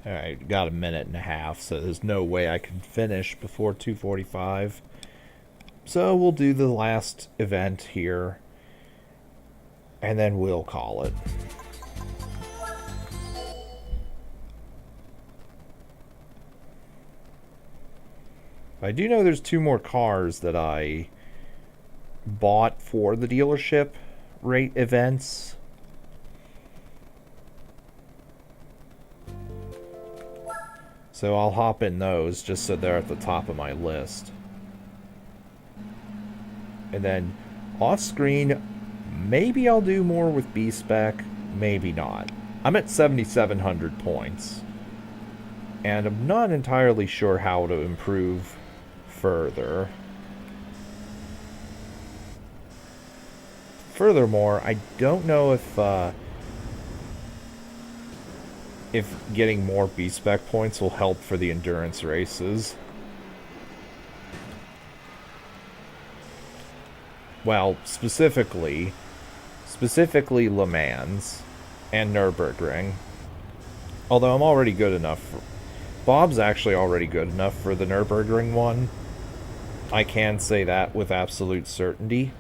Alright, got a minute and a half, so there's no way I can finish before 2:45. So we'll do the last event here, and then we'll call it. I do know there's 2 more cars that I bought for the dealership rate events. So I'll hop in those just so they're at the top of my list. And then off screen, maybe I'll do more with B-Spec, maybe not. I'm at 7,700 points. And I'm not entirely sure how to improve further. Furthermore, I don't know if getting more B-Spec points will help for the endurance races. Well, specifically Le Mans and Nürburgring. Although I'm already good enough. Bob's actually already good enough for the Nürburgring one. I can say that with absolute certainty.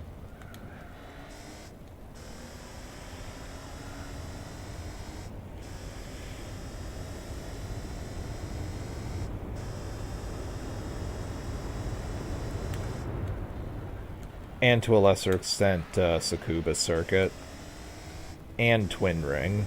And to a lesser extent, Tsukuba Circuit. And Twin Ring.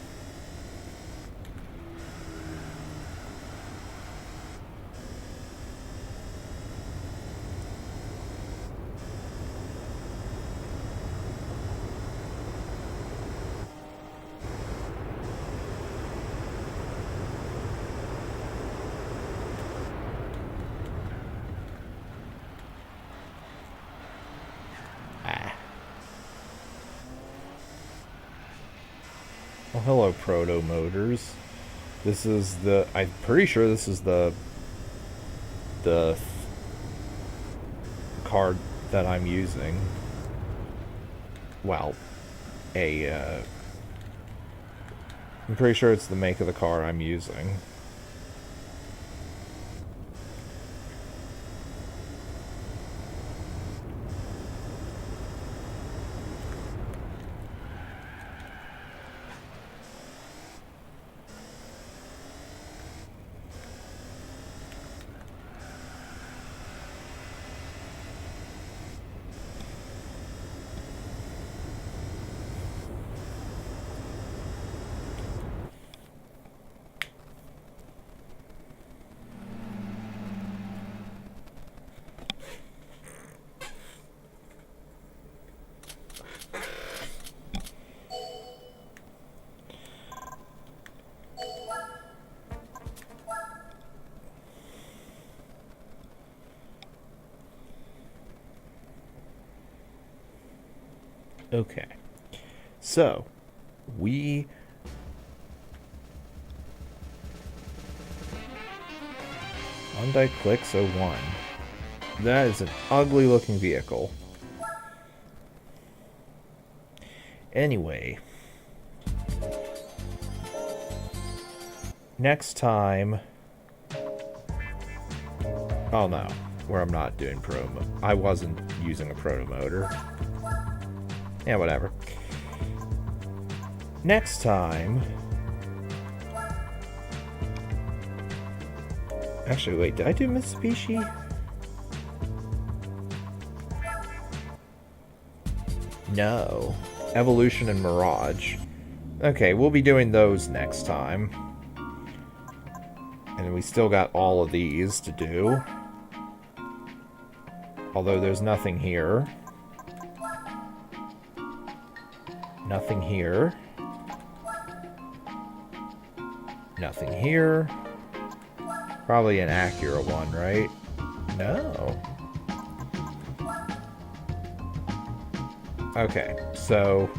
hello, Proto Motors. This is the... I'm pretty sure this is the card that I'm using. Well, I'm pretty sure it's the make of the car I'm using. Okay. So, we... Hyundai Clicks 01. That is an ugly looking vehicle. Anyway. Next time... Oh no. Where I'm not doing I wasn't using a proto motor. Yeah, whatever. Next time... Actually, wait, did I do Mitsubishi? No. Evolution and Mirage. Okay, we'll be doing those next time. And we still got all of these to do. Although there's nothing here. Nothing here. Nothing here. Probably an Acura one, right? No. Okay, so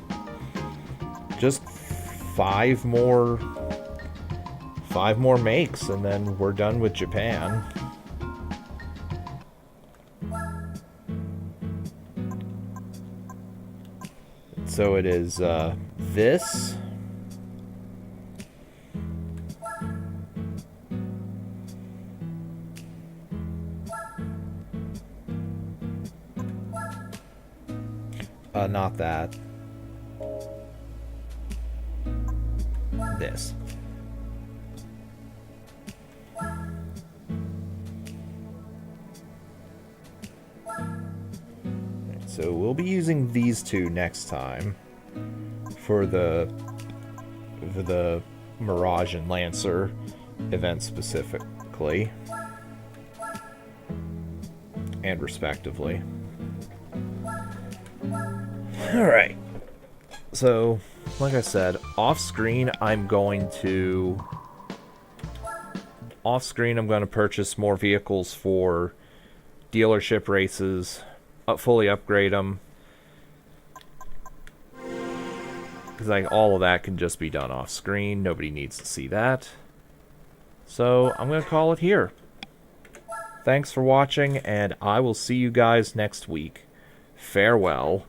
just five more makes and then we're done with Japan. So it is this. Not that. This. So we'll be using these two next time for the Mirage and Lancer event specifically and respectively. Alright, so like I said, off screen I'm going to purchase more vehicles for dealership races, fully upgrade them, because like all of that can just be done off screen. Nobody needs to see that. So I'm going to call it here. Thanks for watching, and I will see you guys next week. Farewell.